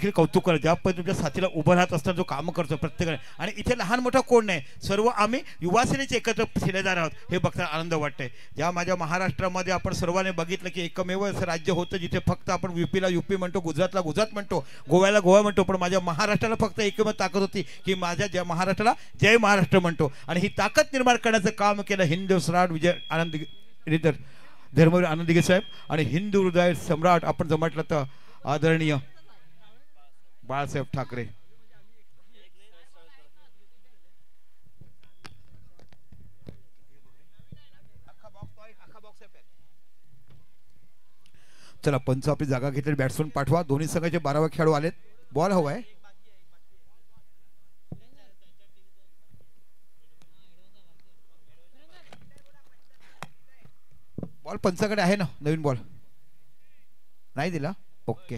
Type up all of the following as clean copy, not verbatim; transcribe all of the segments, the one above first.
देखील कौतुक करा, ज्या पद्धतीने तुमच्या साथीला उभं राहत असताना जो काम करतो प्रत्येकाने. आणि इथे लहान मोठा कोण नाही, सर्व आम्ही युवा सेनेचे एकत्र शिलेदार आहोत, हे बघता आनंद वाटतंय. ज्या माझ्या महाराष्ट्रामध्ये आपण सर्वांनी बघितलं की एकमेव असं राज्य होतं जिथे फक्त आपण यूपीला यूपी म्हणतो, गुजरातला गुजरात म्हणतो, गोव्याला गोवा म्हणतो, पण माझ्या महाराष्ट्राला फक्त एकमेव ताकद होती की माझ्या ज्या महाराष्ट्राला जय महाराष्ट्र म्हणतो. आणि ही ताकद निर्माण करण्याचं काम केलं हिंदू सम्राट विजय आनंद धर्मवीर आनंद दिघे साहेब आणि हिंदू हृदय सम्राट आपण जर म्हटलं तर आदरणीय बाळासाहेब ठाकरे. चला पंच आपली जागा घेतली, बॅट्समन पाठवा. दोन्ही संघाचे 12 खेळाडू आलेत. बॉल हवाय. बॉल पंचाकडे आहे ना, नवीन बॉल नाही दिला. ओके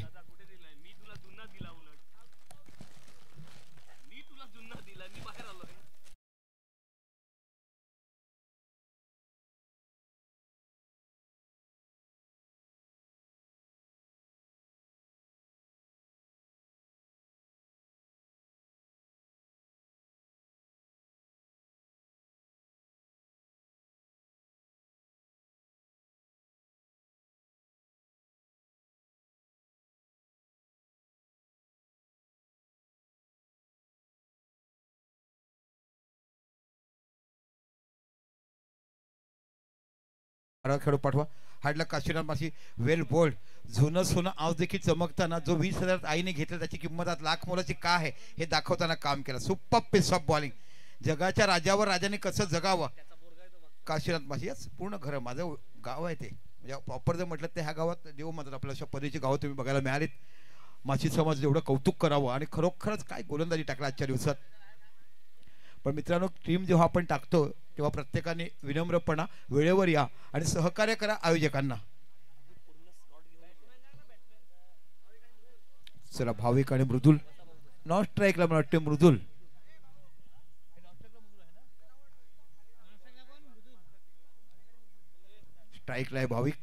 खेळू पाठवा. हाडला काशीनाथ मासी वेल बोल्ड. जुनं सोनं आज देखील चमकताना जो 20,000 आईने घेतला त्याची किंमत आज लाख मोलाची का आहे हे दाखवताना काम केलं. Super piece of bowling. जगाच्या राजावर राजाने कसं जगावं. काशीनाथ मासी याच पूर्ण घर माझं गाव आहे ते, म्हणजे प्रॉपर जर म्हटलं तर ह्या गावात देव म्हणतात आपल्या अशा पद्धतीची गावं तुम्ही बघायला मिळालीत. मासी समाज एवढं कौतुक करावं आणि खरोखरच काय गोलंदाजी टाकला आजच्या दिवसात. पण मित्रांनो टीम जेव्हा आपण टाकतो तेव्हा प्रत्येकाने विनम्रपणा वेळेवर या आणि सहकार्य करा आयोजकांना. चला भाविक आणि मृदुल नॉन स्ट्राईकला मला वाटते मृदुल स्ट्राईकला आहे. भाविक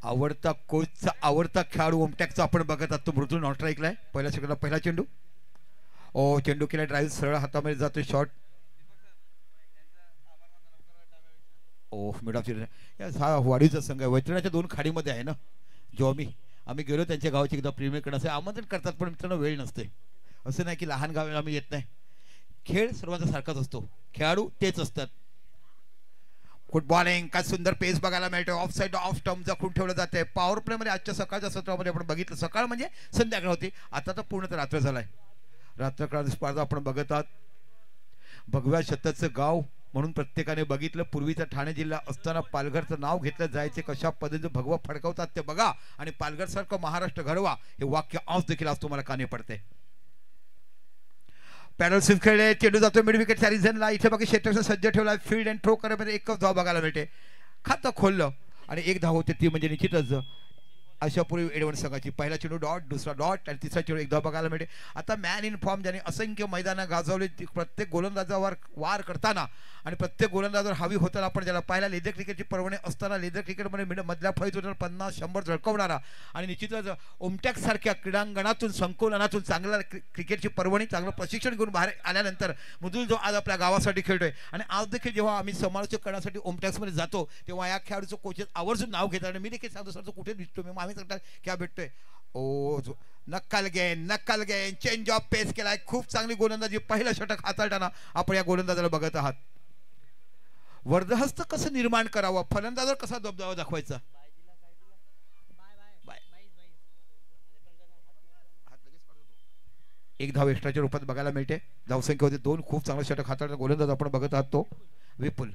आवडता कोचचा आवडता खेळाडू ओमटॅकचा आपण बघत आहोत, तो मृदुल नॉन स्ट्राईकला आहे. पहिल्या सेकंडला पहिला चेंडू. ओ चेंडू केला ड्राईव्ह सरळ हातामध्ये जातो शॉट. ओ मिड ऑफ हा वाढीचा संघ आहे, वैतरणाच्या 2 खाडीमध्ये आहे ना. जो आम्ही गेलो त्यांच्या गावाची एकदा प्रीमियर करण्याचं आमंत्रण करतात, पण मित्रांनो वेळ नसते. असं नाही की लहान गावाला आम्ही येत नाही. खेळ सर्वांचा सारखाच असतो, खेळाडू तेच असतात. फुटबॉलिंग काय सुंदर पेस बघायला मिळतो. ऑफ साईड ऑफ स्टंप जखून ठेवलं जाते. पॉवर प्ले मध्ये आजच्या सकाळच्या सत्रामध्ये आपण बघितलं, सकाळ म्हणजे संध्याकाळ होती, आता तर पूर्ण तर रात्र झालाय. रात्रकाळ स्पर्धा आपण बघत आहात. भगव्या शतकचं गाव म्हणून प्रत्येकाने बघितलं. पूर्वीचा ठाणे जिल्हा असताना पालघरचं नाव घेतलं जायचे. कशा पद्धतीने भगवा फडकवतात ते बघा आणि पालघर सारखं महाराष्ट्र घडवा हे वाक्य आज देखील आज तुम्हाला कानी पडते. पॅडल स्विफ्ट खेळले. चेंडू जातो मिड विकेट सॅरिझनला. इथे बाकी क्षेत्ररक्षण सज्ज ठेवला. फील्ड अँड थ्रो करण्यामध्ये एकच धाव बघायला मिळते. खातं खोललं आणि एक धाव होते, ती म्हणजे निश्चितच अशा पूर्वी एडवण संघाची. पहिला चेंडू डॉट, दुसरा डॉट आणि तिसरा चेंडू एक धाव बघायला मिळते. आता मॅन इन फॉर्म ज्याने असंख्य मैदानं गाजवली, प्रत्येक गोलंदाजावर वार करताना आणि प्रत्येक गोलंदाजावर हवी होताना आपण ज्याला पाहिला. लेदर क्रिकेटची पर्वणी असताना लेदर क्रिकेटमध्ये मधल्या फळीत होताना 50-100 झळकवणारा आणि निश्चितच ओमटॅक सारख्या क्रीडांगणातून संकुलनातून चांगला क्रिकेटची पर्वणी चांगलं प्रशिक्षण घेऊन बाहेर आल्यानंतर मृदुल जो आज आपल्या गावासाठी खेळतोय. आणि आज देखील जेव्हा आम्ही समालोचक करण्यासाठी ओमटॅक्समध्ये जातो तेव्हा या खेळाडूचं कोचेस आवर्जून नाव घेतात आणि मी देखील सांगतो सर तो कुठे दिसतो, मी आम्ही सांगतात क्या भेटतोय. ओ नक्कल गेन चेंज ऑफ पेस केलाय. खूप चांगली गोलंदाजी. पहिलं षटक हाताळताना आपण या गोलंदाजाला बघत आहात. वर्धहस्त कसं निर्माण करावं, फलंदाजावर कसा दबदबा दाखवायचा. एक धाव एक्स्ट्राच्या रूपात बघायला मिळते. धावसंख्या होती 2. खूप चांगला षटक हाताळताना गोलंदाज आपण बघत आहात तो विपुल.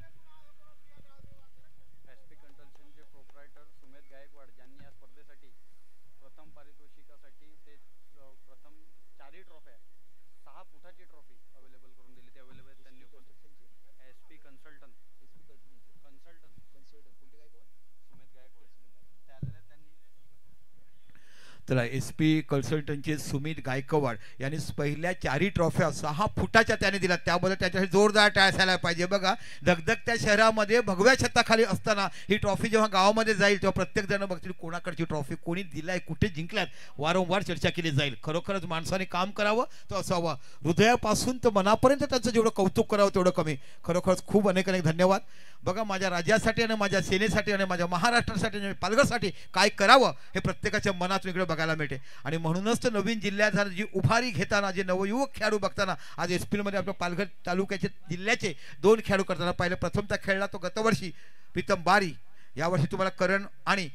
चला SP कन्सल्टंटचे सुमित गायकवाड यांनी पहिल्या 4 ट्रॉफ्या 6 फुटाच्या त्याने दिल्या, त्याबद्दल त्याच्यासाठी जोरदार टाळ्या झाल्या पाहिजे. बघा धगधगत्या शहरामध्ये भगव्या छताखाली असताना ही ट्रॉफी जेव्हा गावामध्ये जाईल तेव्हा प्रत्येक जण बघतील कोणाकडची ट्रॉफी, कोणी दिलाय, कुठे जिंकल्यात, वारंवार चर्चा केली जाईल. खरोखरच माणसाने काम करावं तर असावं, हृदयापासून तर मनापर्यंत त्यांचं जेवढं कौतुक करावं तेवढं कमी. खरोखरच खूप अनेक धन्यवाद. बघा माझ्या राज्यासाठी आणि माझ्या सेनेसाठी आणि माझ्या महाराष्ट्रासाठी आणि पालघरसाठी काय करावं हे प्रत्येकाच्या मनात वेगळं बघायला मिळते. आणि म्हणूनच तर नवीन जिल्ह्यात झालं जी उभारी घेताना जे नवयुवक खेळाडू बघताना आज SP मध्ये आपल्या पालघर तालुक्याचे जिल्ह्याचे 2 खेळाडू करताना पाहिलं. प्रथमता खेळला तो गतवर्षी प्रीतम बारी, यावर्षी तुम्हाला करण आणि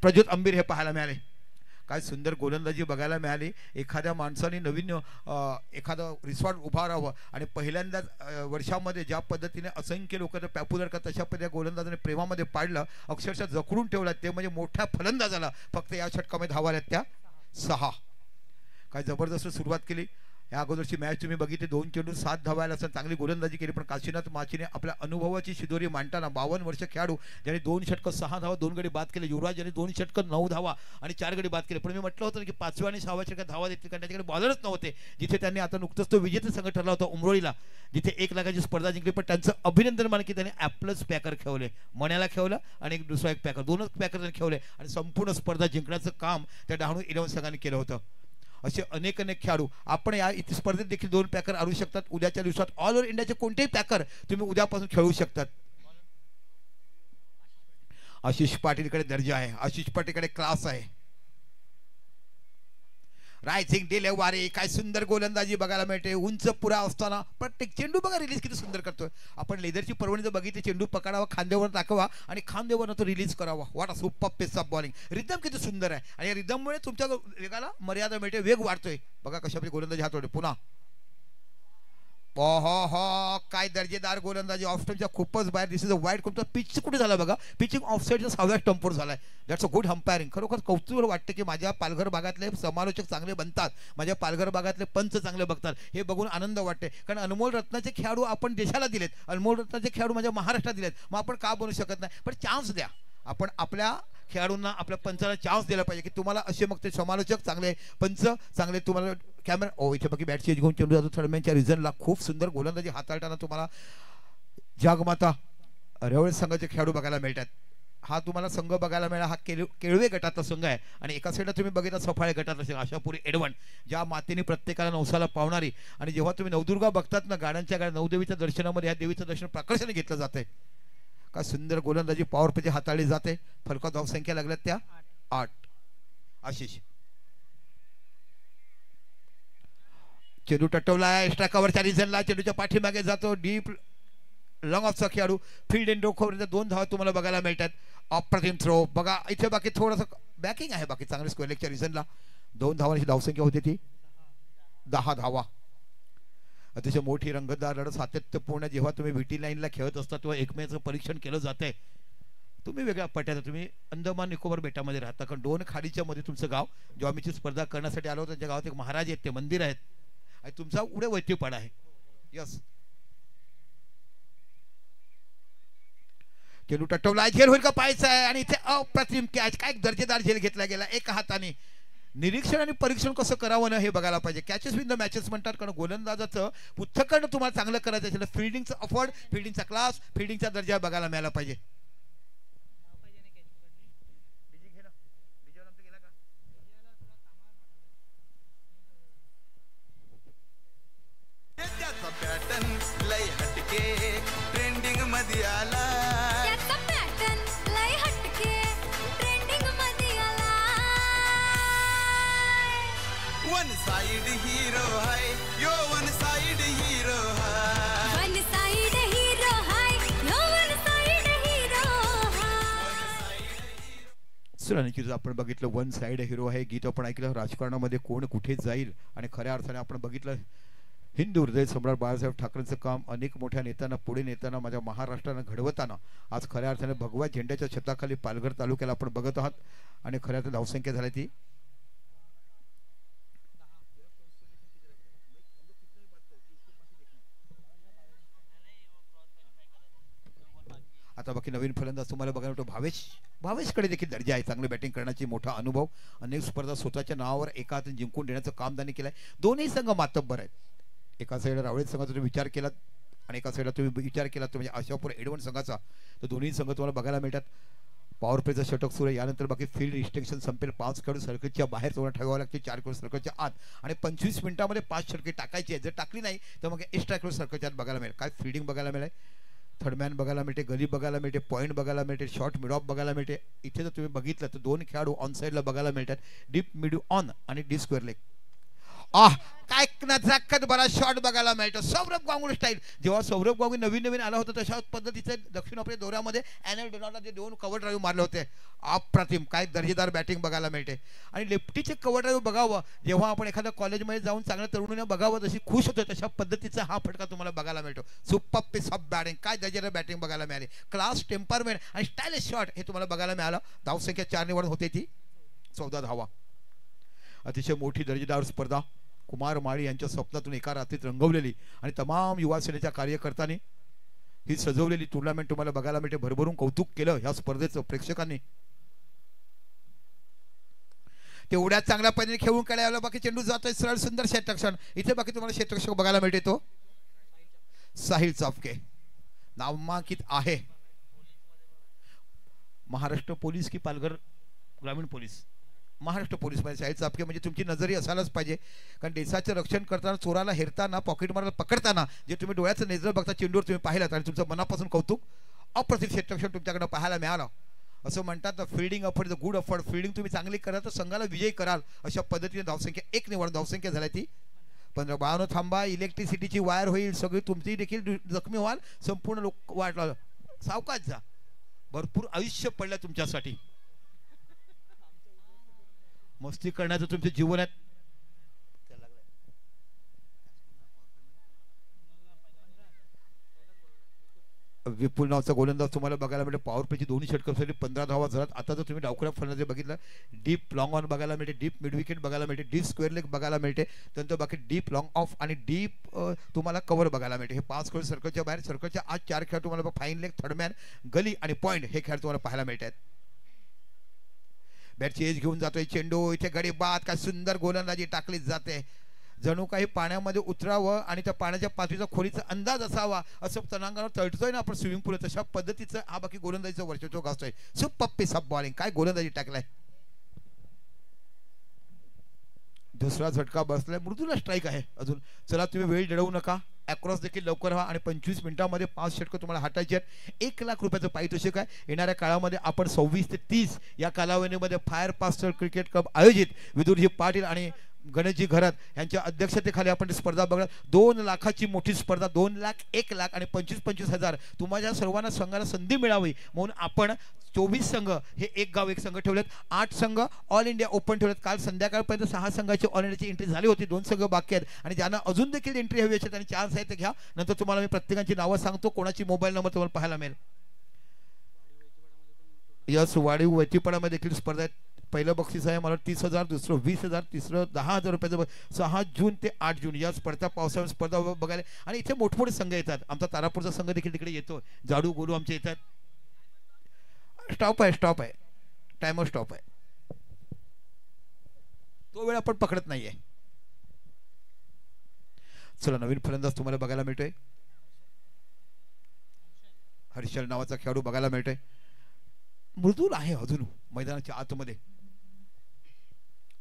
प्रज्योत अंबीर हे पाहायला मिळाले. काय सुंदर गोलंदाजी बघायला मिळाली. एखाद्या माणसाने नवीन एखादं रिसॉर्ट उभारावं आणि पहिल्यांदाच वर्षामध्ये ज्या पद्धतीने असंख्य लोक पॉप्युलर करतात तशा पद्धतीने गोलंदाजाने प्रेमामध्ये पाडलं, अक्षरशः जखडून ठेवलं. ते म्हणजे मोठ्या फलंदाजाला फक्त या षटकामध्ये धावा आल्या त्या 6. काय जबरदस्त सुरुवात केली. या अगोदरची मॅच तुम्ही बघितली, 2 चेंडू 7 धावा आल्या असं चांगली गोलंदाजी केली. पण काशीनाथ माचीने आपल्या अनुभवाची शिदोरी मांडताना 52 वर्ष खेळाडू ज्याने 2 षटकं 6 धावा 2 गडी बाद केले, युवराज यांनी 2 षटकं 9 धावा आणि 4 गडी बाद केले. पण मी म्हटलं होतं की 5व्या आणि 6व्या षटकात धावा देतील कारण त्याच्याकडे बॉलरच नव्हते. जिथे त्यांनी आता नुकतंच तो विजेता संघ ठरला होता उमरोळीला, जिथे 1 लाखाची स्पर्धा जिंकली. पण त्यांचं अभिनंदन मान की त्यांनी ॲपलच पॅकर खेळले, मण्याला खेळलं आणि एक दुसरा एक पॅकर, 2च पॅकर त्यांनी खेळले आणि संपूर्ण स्पर्धा जिंकण्याचं काम त्या डहाणू 11 संघाने केलं होतं. असे अनेक खेळाडू आपण या स्पर्धेत देखील 2 पॅकर आणू शकतात. उद्याच्या दिवसात ऑल ओव्हर इंडियाचे कोणतेही पॅकर तुम्ही उद्यापासून खेळू शकतात. आशिष पाटीलकडे दर्जा आहे, आशिष पाटीलकडे क्लास आहे. रायसिंग डिलेवारी, काय सुंदर गोलंदाजी बघायला मिळते. उंच पुरा असताना प्रत्येक चेंडू बघा रिलीज किती सुंदर करतोय. आपण लेदरची पर्वणी जर बघितली, चेंडू पकडावा, खांद्यावर टाकावा आणि खांद्यावर तो रिलीज करावा. What super pace of bowling, rhythm किती सुंदर आहे. आणि या रिदममुळे तुमच्या वेगाला मर्यादा मिळते, वेग वाढतोय. बघा कशाप्रकारे गोलंदाजी हातोडे. पुन्हा काय दर्जेदार गोलंदाजी. ऑफ स्टंपच्या खूपच बाहेर. दिस इज अ वाईड. कोणता पिच कुठे झाला बघा, पिचिंग ऑफ साईडच्या 6व्या स्टंपवर झालाय. That's a good umpiring. खरोखर कौतुक वाटतं की माझ्या पालघर भागातले समालोचक चांगले बनतात, माझ्या पालघर भागातले पंच चांगले बघतात. हे बघून आनंद वाटते. कारण अनमोल रत्नाचे खेळाडू आपण देशाला दिलेत, अनमोल रत्नाचे खेळाडू माझ्या महाराष्ट्रात दिलेत. मग आपण का बनू शकत नाही. पण चान्स द्या. आपण आपल्या खेळाडूंना, आपल्या पंचाला चान्स दिला पाहिजे की तुम्हाला असे मग ते समालोचक चांगले, पंच चांगले, तुम्हाला कॅमेरा इथे बाकी बॅटची घेऊन चेंडू जातो थर्डमॅनच्या रिझनला. खूप सुंदर गोलंदाजी हाताळताना तुम्हाला जगमाता रेवळ संघाचे खेळाडू बघायला मिळतात. हा तुम्हाला संघ बघायला मिळाला, हा केळवे गटातला संघ आहे. आणि एका साईडला तुम्ही बघितला सफाळे गटातला संघ आशापुरी एडवण, ज्या मातेने प्रत्येकाला नवसाला पावणारी. आणि जेव्हा तुम्ही नवदुर्गा बघतात ना, गाड्यांच्या गाड्या नवदेवीच्या दर्शनामध्ये, या देवीचं दर्शन प्रकर्षाने घेतलं जाते. काय सुंदर गोलंदाजी पॉवर प्लेची हाताळली जाते. फलका धावसंख्या लागल्यात त्या 8. आशिष चेंडू टटवला एक्स्ट्रा कव्हरच्या रिझनला, चेंडूच्या पाठीमागे जातो. डीप लॉंग ऑफचा खेळाडू फील्ड एंड रोखवरच्या 2 धावा तुम्हाला बघायला मिळतात. अप्रतिम थ्रो बघा. इथे बाकी थोडंसं बॅकिंग आहे, बाकी चांगले स्क्वेअर लेगच्या रिझनला 2 धावांची धावसंख्या होती ती 10 धावा. अतिशय मोठी रंगतदार लढत सातत्यपूर्ण. जेव्हा तुम्ही VT लाईनला खेळत असता तेव्हा एकमेकांचं परीक्षण केलं जातंय. तुम्ही वेगळ्या पट्ट्यात, तुम्ही अंदमान निकोबार बेटामध्ये राहता, कारण 2 खाडीच्या मध्ये तुमचं गाव. जेव्हा मी ती स्पर्धा करण्यासाठी आलो त्यांच्या गावात एक महाराज आहेत, ते मंदिर आहेत आणि तुमचा उडे वैतीपाडा आहे. यस चेंडू टटवला, झेल होईल का पाहायचा आहे. आणि इथे अप्रतिम कॅच, काय दर्जेदार झेल घेतला गेला एका हाताने. निरीक्षण आणि परीक्षण कसं करावं ना हे बघायला पाहिजे. कॅचेस विन द मॅचेस म्हणतात, कारण गोलंदाजाचं पृथक्करण तुम्हाला चांगलं करायचं असेल फिल्डिंगचा अफोर्ड, फिल्डिंगचा क्लास, फिल्डिंगचा दर्जा बघायला मिळाला पाहिजे. ट्रेंडिंग मध्ये आला, वन साइड हीरो है यो, वन साइड हीरो है, वन साइड हीरो है यो, वन साइड हीरो है. सुरानिकीचं आपण बघितलं वन साइड हिरो आहे गीत आपण ऐकलं. राजकारणामध्ये कोण कुठे जाईल आणि खऱ्या अर्थाने आपण बघितलं हिंदू हृदय सम्राट बाळासाहेब ठाकरेंचं काम अनेक मोठ्या नेत्यांना पुढे नेताना, माझ्या महाराष्ट्रानं घडवताना आज खऱ्या अर्थाने भगवा झेंड्याच्या छताखाली पालघर तालुक्याला आपण बघत आहात. आणि खऱ्या अर्थाने धावसंख्या झाली ती आता आता बाकी नवीन फलंदाज तुम्हाला बघायला मिळतो भावेशकडे देखील दर्जा आहे, चांगली बॅटिंग करण्याची, मोठा अनुभव, अनेक स्पर्धा स्वतःच्या नावावर एका हाताने जिंकून देण्याचं काम त्यांनी केलं आहे. दोन्ही संघ मातब्बर आहेत. एका साईडला रावळे संघाचा तुम्ही विचार केलात आणि एका साईडला तुम्ही विचार केलात म्हणजे आशापूर एडवण संघाचा, तर दोन्ही संघ तुम्हाला बघायला मिळतात. पॉवर प्लेचा षटक सुरू आहे. यानंतर बाकी फील्ड रिस्ट्रिक्शन संपेल. 5 खेळाडू सर्कलच्या बाहेर तुम्हाला ठेवावं लागते, 4 खेळाडू सर्कलच्या आत, आणि 25 मिनिटांमध्ये 5 षटके टाकायची आहेत. जर टाकली नाही तर मग एक्स्ट्रा खेळाडू सर्कलच्या आत बघायला मिळेल. काय फील्डिंग बघायला मिळेल, थर्डमॅन बघायला मिळते, गली बघायला मिळते, पॉईंट बघायला मिळते, शॉर्ट मिड ऑफ बघायला मिळते. इथे जर तुम्ही बघितलं तर 2 खेळाडू ऑन साईडला बघायला मिळतात, डीप मिड ऑन आणि डी स्क्वेअर लेग. काय नजाकत बरा शॉट बघायला मिळतो. सौरभ गांगुली स्टाईल. जेव्हा सौरभ गांगुली नवीन आला होता तशा पद्धतीचे दक्षिण आफ्रिका दौऱ्यामध्ये एनएल डोनाल्डला जे 2 कव्हर ड्राईव्ह मारले होते, अप्रतिम, काय दर्जेदार बॅटिंग बघायला मिळते. आणि लेफ्टीचे कव्हर ड्राईव्ह बघावं जेव्हा आपण एखाद्या कॉलेजमध्ये जाऊन चांगल्या तरुणीने बघावं जशी खुश होतो तशा पद्धतीचा हा फटका तुम्हाला बघायला मिळतो. सुपर पीस ऑफ बॅटिंग, काय दर्जेदार बॅटिंग बघायला मिळाली. क्लास, टेम्परमेंट आणि स्टायलिश शॉट हे तुम्हाला बघायला मिळालं. धावसंख्या 4 निवड होते ती 14 धावा. अतिशय मोठी दर्जेदार स्पर्धा कुमार माळी यांच्या स्वप्नातून एका रात्रीत रंगवलेली आणि तमाम युवा सेनेच्या कार्यकर्त्यांनी ही सजवलेली टुर्नामेंट तुम्हाला बघायला मिळते. भरभरून कौतुक केलं ह्या स्पर्धेचं प्रेक्षकांनी. तेवढ्या चांगल्या पद्धतीने खेळून काढायला बाकी चेंडू जातोय सरळ सुंदर क्षेत्ररक्षण. इथे बाकी तुम्हाला क्षेत्ररक्षक बघायला मिळते तो साहिल चाफके, नामांकित आहे. महाराष्ट्र पोलीस की पालघर ग्रामीण पोलीस? महाराष्ट्र पोलीस मध्ये साहिल चाफके म्हणजे तुमची नजरही असायलाच पाहिजे. कारण देशाचं रक्षण करताना, चोराला हेरताना, पॉकेट मारायला पकडताना जे तुम्ही डोळ्याचं नेजर बघता चेंडूवर तुम्ही पाहिलात आणि तुमचं मनापासून कौतुक, अप्रतिम क्षेत्ररक्षण तुमच्याकडे पाहायला मिळालं. असं म्हणतात fielding effort the good effort. Fielding तुम्ही चांगली कराल तर संघाला विजयी कराल. अशा पद्धतीने धावसंख्या 1 निवड धावसंख्या झाली ती 15. 52 थांबा, इलेक्ट्रिसिटीची वायर होईल, सगळी तुमची देखील जखमी व्हाल, संपूर्ण लोक वाटला. सावकाश जा, भरपूर आयुष्य पडलं तुमच्यासाठी. मस्ती करण्याचं तुमचं जीवन आहे. विपुल नावचा गोलंदाज तुम्हाला बघायला मिळते. पॉवर प्लेची दोन्ही षटकांसाठी 15 धावा झाल्यात. आता जर तुम्ही डावखुऱ्या फलंदाजी बघितलं, डीप लॉंग ऑन बघायला मिळते, डीप मिड विकेट बघायला मिळते, डीप स्क्वेअर लेग बघायला मिळते, त्यानंतर बाकी डीप लॉंग ऑफ आणि डीप तुम्हाला कव्हर बघायला मिळते. हे 5 खेळ सर्कलच्या बाहेर, सर्कलच्या आत 4 खेळ तुम्हाला फाईन लेग, थर्डमॅन, गली आणि पॉईंट हे खेळ तुम्हाला पाहायला मिळतात. बॅटची एज घेऊन जातोय चेंडू, इथे गडी बाद, काय सुंदर गोलंदाजी टाकली जाते. जणू काही पाण्यामध्ये उतरावं आणि त्या पाण्याच्या पातळीचा खोलीचा अंदाज असावा असं तणांगावर तळतोय ना आपण स्विमिंग पूल, तशा पद्धतीचं हा बाकी गोलंदाजीचं वर्चस्व गाजतोय. सुपर पीस ऑफ बॉलिंग, काय गोलंदाजी टाकलाय. दुसरा झटका बसलाय, मृदूला स्ट्राईक आहे अजून. चला तुम्ही वेळ दडवू नका, अक्रॉस देखील लवकर व्हा आणि 25 मिनिटांमध्ये 5 षटकं तुम्हाला हातायची आहेत. 1 लाख रुपयाचं पारितोषिक आहे. येणाऱ्या काळामध्ये आपण 26 ते 30 या कालावधीमध्ये फायर पास्टर क्रिकेट क्लब आयोजित विदुरजी पाटील आणि गणेशजी घरात यांच्या अध्यक्षतेखाली आपण स्पर्धा बघणार. 2 लाखाची मोठी स्पर्धा, 2 लाख, 1 लाख आणि 25-25 हजार तुम्हाला सर्वांना संघाला संधी मिळावी म्हणून आपण 24 संघ हे एक गाव एक संघ ठेवलेत. 8 संघ ऑल इंडिया ओपन ठेवलेत. काल संध्याकाळपर्यंत 6 संघाची ऑल इंडियाची एंट्री झाली होती. 2 संघ बाकी आहेत आणि ज्यांना अजून देखील एंट्री हवी असेल त्यांनी चान्स आहे ते घ्या. नंतर तुम्हाला मी प्रत्येकाची नावं सांगतो, कोणाची मोबाईल नंबर तुम्हाला पाहायला मिळेल. यस, वाढीव वैतीपणामध्ये देखील स्पर्धा आहेत. पहिलं बक्षीस आहे मला 30,000, दुसरं 20,000, तिसरं 10,000 रुपयाचं. 6 जून ते 8 जून या स्पर्धा पावसाळ्यात स्पर्धा बघायला. आणि इथे मोठमोठे संघ येतात. आमचा तारापूरचा संघ देखील तिकडे येतो. जाडू गोलू आमचे येतात. स्टॉप आहे, टाइमर स्टॉप आहे. तो वेळ आपण पकडत नाहीये. चला नवीन फलंदाज तुम्हाला बघायला मिळतोय. हर्षल नावाचा खेळाडू बघायला मिळतोय. मृदूल आहे अजून मैदानाच्या आतमध्ये.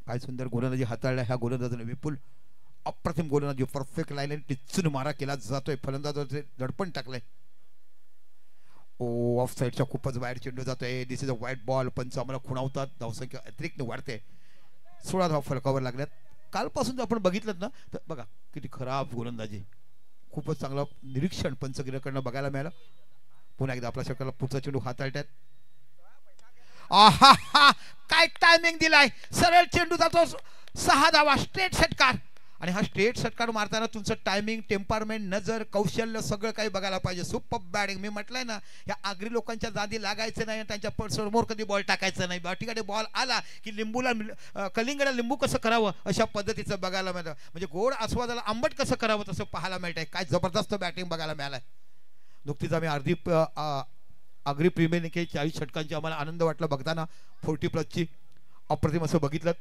काय सुंदर गोलंदाजी हाताळल्या ह्या गोलंदाजाने. विपुल अप्रतिम गोलंदाजी, परफेक्ट लाईन टिचून मारा केला जातोय. फलंदाजाचे दडपण टाकलंय. ओ, ऑफ साईडच्या खूपच बाहेर चेंडू जातोय. दिस इज अ व्हाईट बॉल. पंच आम्हाला खुणावतात. धावसंख्या अतिरिक्त वाढते. 16 धावा फलकावर लागल्यात. कालपासून जर आपण बघितलं ना तर बघा किती खराब गोलंदाजी. खूपच चांगलं निरीक्षण पंचगिरीकडनं बघायला मिळालं. पुन्हा एकदा आपल्या षटकाला पुढचा चेंडू हाताळतात. आहा, काय टायमिंग दिलाय. सरळ चेंडू जातो. 6 धावा, स्ट्रेट षटकार. आणि हा स्ट्रेट षटकार मारताना तुमचं टायमिंग, टेम्परमेंट, नजर, कौशल्य सगळं काही बघायला पाहिजे. Super batting. मी म्हटलंय ना या आगरी लोकांच्या जादी लागायचं नाही, त्यांच्या समोर कधी बॉल टाकायचं नाही. बॅटिंगकडे बॉल आला की लिंबूला कलिंगडा लिंबू कसं करावं अशा पद्धतीचं बघायला मिळतं. म्हणजे गोड आस्वादाला आंबट कसं करावं तसं पाहायला मिळतंय. काय जबरदस्त बॅटिंग बघायला मिळालंय. नुकतीच आम्ही आगरी प्रीमियर लीग 40 षटकांची आम्हाला आनंद वाटला बघताना 40+ अप्रतिम असं बघितलं.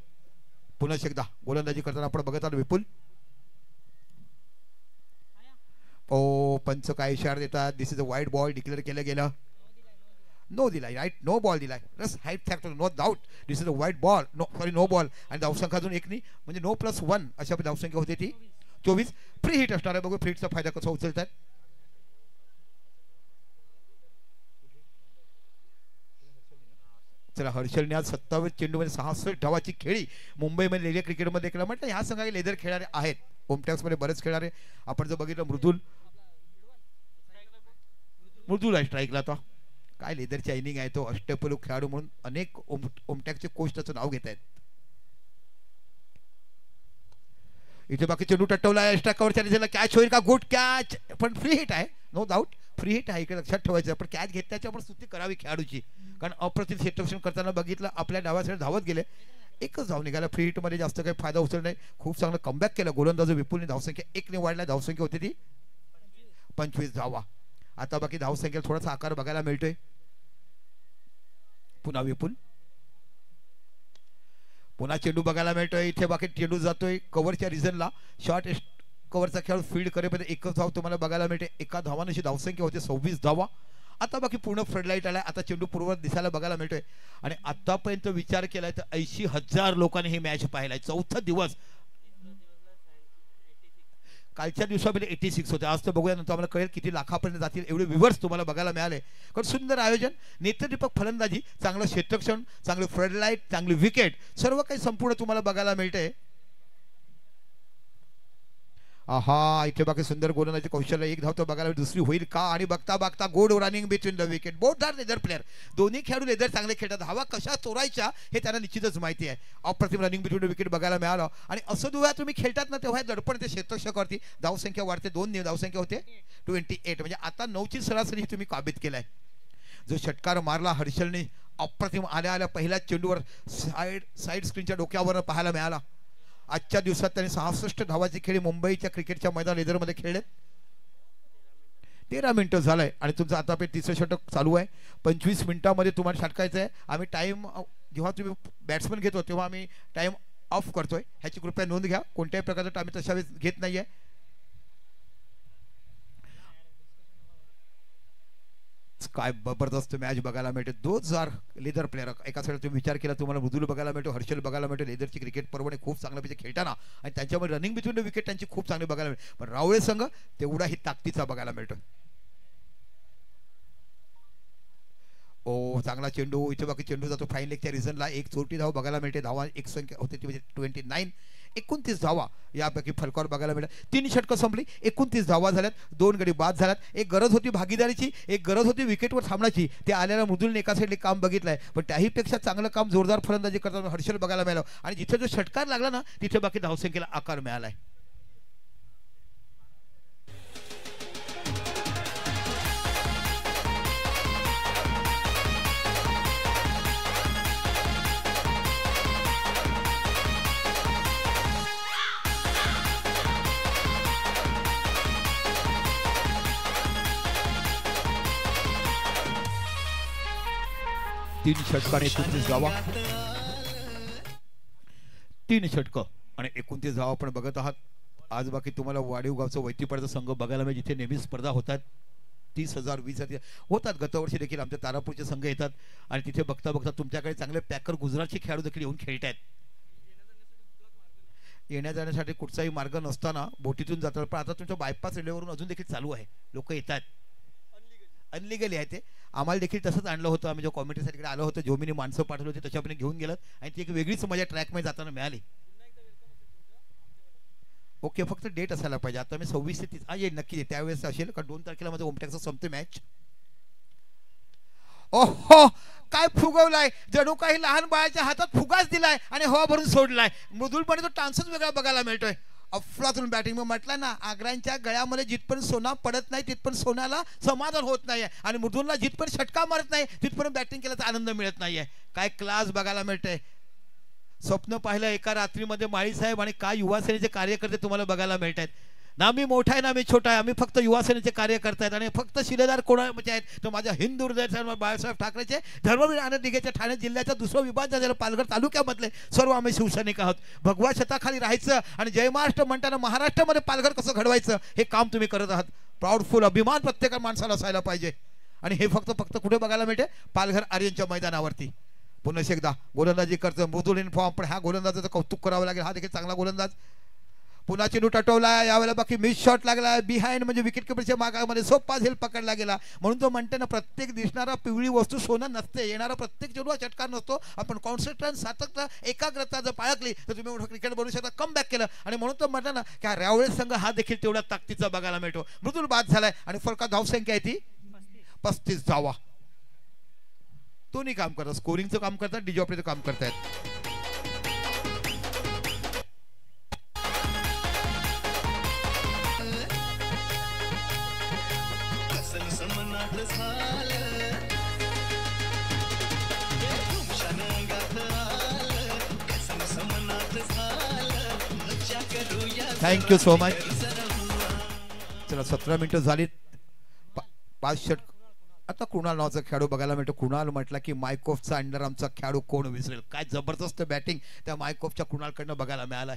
पुन्हा एकदा गोलंदाजी करताना आपण बघत आलो विपुल. ओ पंच काय इशारा देतात. This is a wide ball declare केलं गेलं. नो दिलाय राईट. नो बॉल दिलाय. Just height factor no doubt. This is a wide ball. No ball. आणि धावसंख्या अजून एक नाही म्हणजे 9+1 अशा धावसंख्या होती ती 24. फ्री हिट असणार आहे. बघू फ्री हिटचा फायदा कसा उचलतात. चला हर्षलने आज 27 चेंडूमध्ये 66 धावाची खेळी मुंबईमध्ये लेदर क्रिकेटमध्ये केला. म्हटलं ह्या संघाने लेदर खेळणारे आहेत. होमटॅक्समध्ये बरेच खेळणारे आपण जर बघितलं मृदुल आहे स्ट्राईकला. आता काय लेदरची इनिंग आहे तो. अष्टपैलू खेळाडू म्हणून अनेक होमटॅक्सचे कोच त्याचं नाव घेत आहेत. इथे बाकी चेंडू टट्टवला आहे. एक्स्ट्रा कव्हरच्या दिशेला कॅच होईल का. Good catch. पण फ्री हिट आहे. नो डाऊट फ्री हिट आहे. इकडे लक्षात ठेवायचं. पण कॅच घेतल्याची आपण स्तुती करावी खेळाडूची. कारण अप्रतिम क्षेत्ररक्षण करताना बघितलं आपल्या डावासाठी धावत गेले. एकच धाव निघाला. फ्री हिटमध्ये जास्त काही फायदा उचलला नाही. खूप चांगलं कमबॅक केलं गोलंदाज विपुलने. धावसंख्या 1ने वाढला. धावसंख्या होती ती 25 धावा. आता बाकी धावसंख्येला थोडासा आकार बघायला मिळतोय. पुन्हा विपुल. पुन्हा चेंडू बघायला मिळतोय. इथे बाकी चेंडू जातोय कव्हरच्या रिझनला. शॉर्ट कव्हरचा खेळ फील्ड करेपर्यंत एकच धाव तुम्हाला बघायला मिळते. एका धावांची धावसंख्या होते 26 धावा. आता बाकी पूर्ण फ्लडलाईट आलाय. आता चेंडू पूर्ववत दिसायला बघायला मिळतोय. आणि आतापर्यंत विचार केलाय तर 80,000 लोकांनी ही मॅच पाहिलाय. चौथा दिवस. कालच्या दिवसामध्ये 86 होते. आज तर बघूया नंतर आम्हाला कळेल किती लाखापर्यंत जातील. एवढे व्ह्यूवर्स तुम्हाला बघायला मिळाले. कारण सुंदर आयोजन, नेत्रदीपक फलंदाजी, चांगलं क्षेत्ररक्षण, चांगले फ्लडलाईट, चांगली विकेट, सर्व काही संपूर्ण तुम्हाला बघायला मिळते. आहा इथे बाकी सुंदर गोलंदाजी कौशल्य. एक धाव तर बघायला दुसरी होईल का. आणि बघता बघता good running between the wicket. Both are leather player. दोन्ही खेळाडू लेदर चांगले खेळतात. धावा कशा चोरायच्या हे त्यांना निश्चितच माहिती आहे. अप्रतिम रनिंग बिटवीन द विकेट बघायला मिळालं. आणि असं जेव्हा तुम्ही खेळतात ना तेव्हा दडपण ते क्षेत्ररक्षकावरती. धावसंख्या वाढते. 2 धावसंख्या होते 28. म्हणजे आता 9ची सरासरी तुम्ही काबीज केलाय. जो षटकार मारला हर्षलने अप्रतिम आल्या आल्या पहिल्याच चेंडूवर साईड स्क्रीनच्या डोक्यावर पाहायला मिळाला. आजच्या दिवसात त्यांनी 66 धावाची खेळी मुंबईच्या क्रिकेटच्या मैदान लेदरमध्ये खेळले. 13 मिनिटं झालंय. आणि तुमचं आता तिसरं षटक चालू आहे. 25 मिनिटांमध्ये तुम्हाला षटकायचं आहे. आम्ही टाइम जेव्हा तुम्ही बॅट्समन घेतो तेव्हा आम्ही टाइम ऑफ करतोय. ह्याची कृपया नोंद घ्या. कोणत्याही प्रकारचा आम्ही तशा वेळेस घेत नाहीये. काय जबरदस्त मॅच बघायला मिळते. 2000 लेदर प्लेअर एका साईड तुम्ही विचार केला तुम्हाला मृदुल बघायला मिळतो. हर्षल बघायला मिळतो. लेदरची क्रिकेट पर्वणे खूप चांगल्यापैकी खेळताना आणि त्यांच्यामध्ये रनिंग बिटवीन द विकेट त्यांची खूप चांगली बघायला मिळते. पण रावळे संघ तेवढाही ताकदीचा बघायला मिळतो. ओ चांगला चेंडू. इथे बाकी चेंडू जातो फाईन लेगच्या रिझनला. एक चोरटी धाव बघायला मिळते. धावा एक संख्या होते ती म्हणजे 29. 29 धावा यापैकी फलकावर बघायला मिळतात. 3 षटकं संपली. 29 धावा झाल्यात. 2 गडी बाद झाल्यात. एक गरज होती भागीदारीची. एक गरज होती विकेटवर थांबण्याची. ते आल्याला मृदुलने एका साईडले काम बघितलंय. पण त्याहीपेक्षा चांगलं काम जोरदार फलंदाजी करताना हर्षल बघायला मिळालं. आणि जिथे जो षटकार लागला ना तिथे बाकी धावसंख्येला आकार मिळालाय. तीन षटकाने 29 धावा. 3 षटकं आणि 29 धावा आपण बघत आहात. आज बाकी तुम्हाला वाडीव गावचं वैतीपाड्याचा संघ बघायला मिळेल जिथे नेहमीच स्पर्धा होतात. 30,000 20,000 होतात. गतवर्षी देखील आमच्या तारापूरचे संघ येतात आणि तिथे बघता बघता तुमच्याकडे चांगले पॅकर गुजरातचे खेळाडू देखील येऊन खेळत आहेत. येण्या जाण्यासाठी कुठचाही मार्ग नसताना बोटीतून जातात. पण आता तुमच्या बायपास रेल्वेवरून अजून देखील चालू आहे. लोक येतात. अनलिगली आहे ते. आम्हाला देखील तसंच आणलं होतं. आम्ही जो कॉमेंट्रीसाठी आलो होतो जोमीने माणसं पाठवली होती तशापणे घेऊन गेलं आणि ती एक वेगळीच मजा ट्रॅकमध्ये जाताना मिळाली. ओके फक्त डेट असायला पाहिजे. आता मी 26 ते 30 येईल नक्की. त्यावेळेस असेल कारण 2 तारखेला माझं होमटॅक्सचा संपते मॅच. ओहो काय फुगवलाय. जणू काही लहान बाळाच्या हातात फुगाच दिलाय आणि हवा भरून सोडलाय. मृदुलपणे तो टान्सच वेगळा बघायला मिळतोय. अफलातून बॅटिंग म्हटलं ना. आग्र्यांच्या गळ्यामध्ये जिथपर्यंत सोना पडत नाही तिथपर्यंत सोन्याला समाधान होत नाहीये. आणि मृदुलला जिथपर्यंत षटका मारत नाही तिथपर्यंत बॅटिंग केल्याचा आनंद मिळत नाहीये. काय क्लास बघायला मिळतंय. स्वप्न पाहिलं एका रात्रीमध्ये माळी साहेब आणि काय युवा सेनेचे कार्यकर्ते तुम्हाला बघायला मिळत आहेत. ना मी मोठा आहे ना मी छोटा आहे, आम्ही फक्त युवासेनेचे कार्यकर्ते आहेत आणि फक्त शिलेदार कोणाचे आहेत तर माझ्या हिंदू हृदय बाळासाहेब ठाकरेचे धर्मवीर आनंद दिघेच्या ठाणे जिल्ह्याच्या दुसरं विभाग झालेलं पालघर तालुक्यामधले सर्व आम्ही शिवसैनिक आहोत. भगवा छताखाली राहायचं आणि जय महाराष्ट्र म्हणताना महाराष्ट्रामध्ये पालघर कसं घडवायचं हे काम तुम्ही करत आहात. प्राऊडफुल अभिमान प्रत्येक माणसाला असायला पाहिजे. आणि हे फक्त कुठे बघायला मिळते पालघर आर्यनच्या मैदानावरती. पुन्हा एकदा गोलंदाजी करतं मृदुल फॉर्म, पण ह्या गोलंदाजाचं कौतुक करावं लागेल. हा देखील चांगला गोलंदाज. पुन्हा चेंडू टटवला, यावेळेला बाकी मिस शॉट लागला बिहाइंड म्हणजे विकेट किपरच्या मागामध्ये सोपा झेल पकडला गेला. म्हणून तो म्हणते ना प्रत्येक दिसणारा पिवळी वस्तू सोनं नसते, येणारा प्रत्येक चेंडू हा चटका नसतो. आपण कॉन्सन्ट्रेशन सातत्य एकाग्रता जर बाळगली तर तुम्ही मोठं क्रिकेट बनवू शकता. कम बॅक केलं आणि म्हणून तो म्हणता ना की रावळे संघ हा देखील तेवढा ताकदीचा बघायला मिळतो. मृदुल बाद झालाय आणि फरका धावसंख्या आहे ती 35 धावा. दोन्ही काम करतात, स्कोरिंगचं काम करतात, डिजॉपरीचं काम करतायत. Thank you so much. चला 17 मिनिटं झालीत. 5 षट. आता कुणाल नावाचा खेळाडू बघायला मिळतो. कुणाल म्हटला की मायकोफचा अंडर आमचा खेळाडू कोण विसरेल. काय जबरदस्त बॅटिंग त्या मायकोफच्या कुणालकडनं बघायला मिळालाय.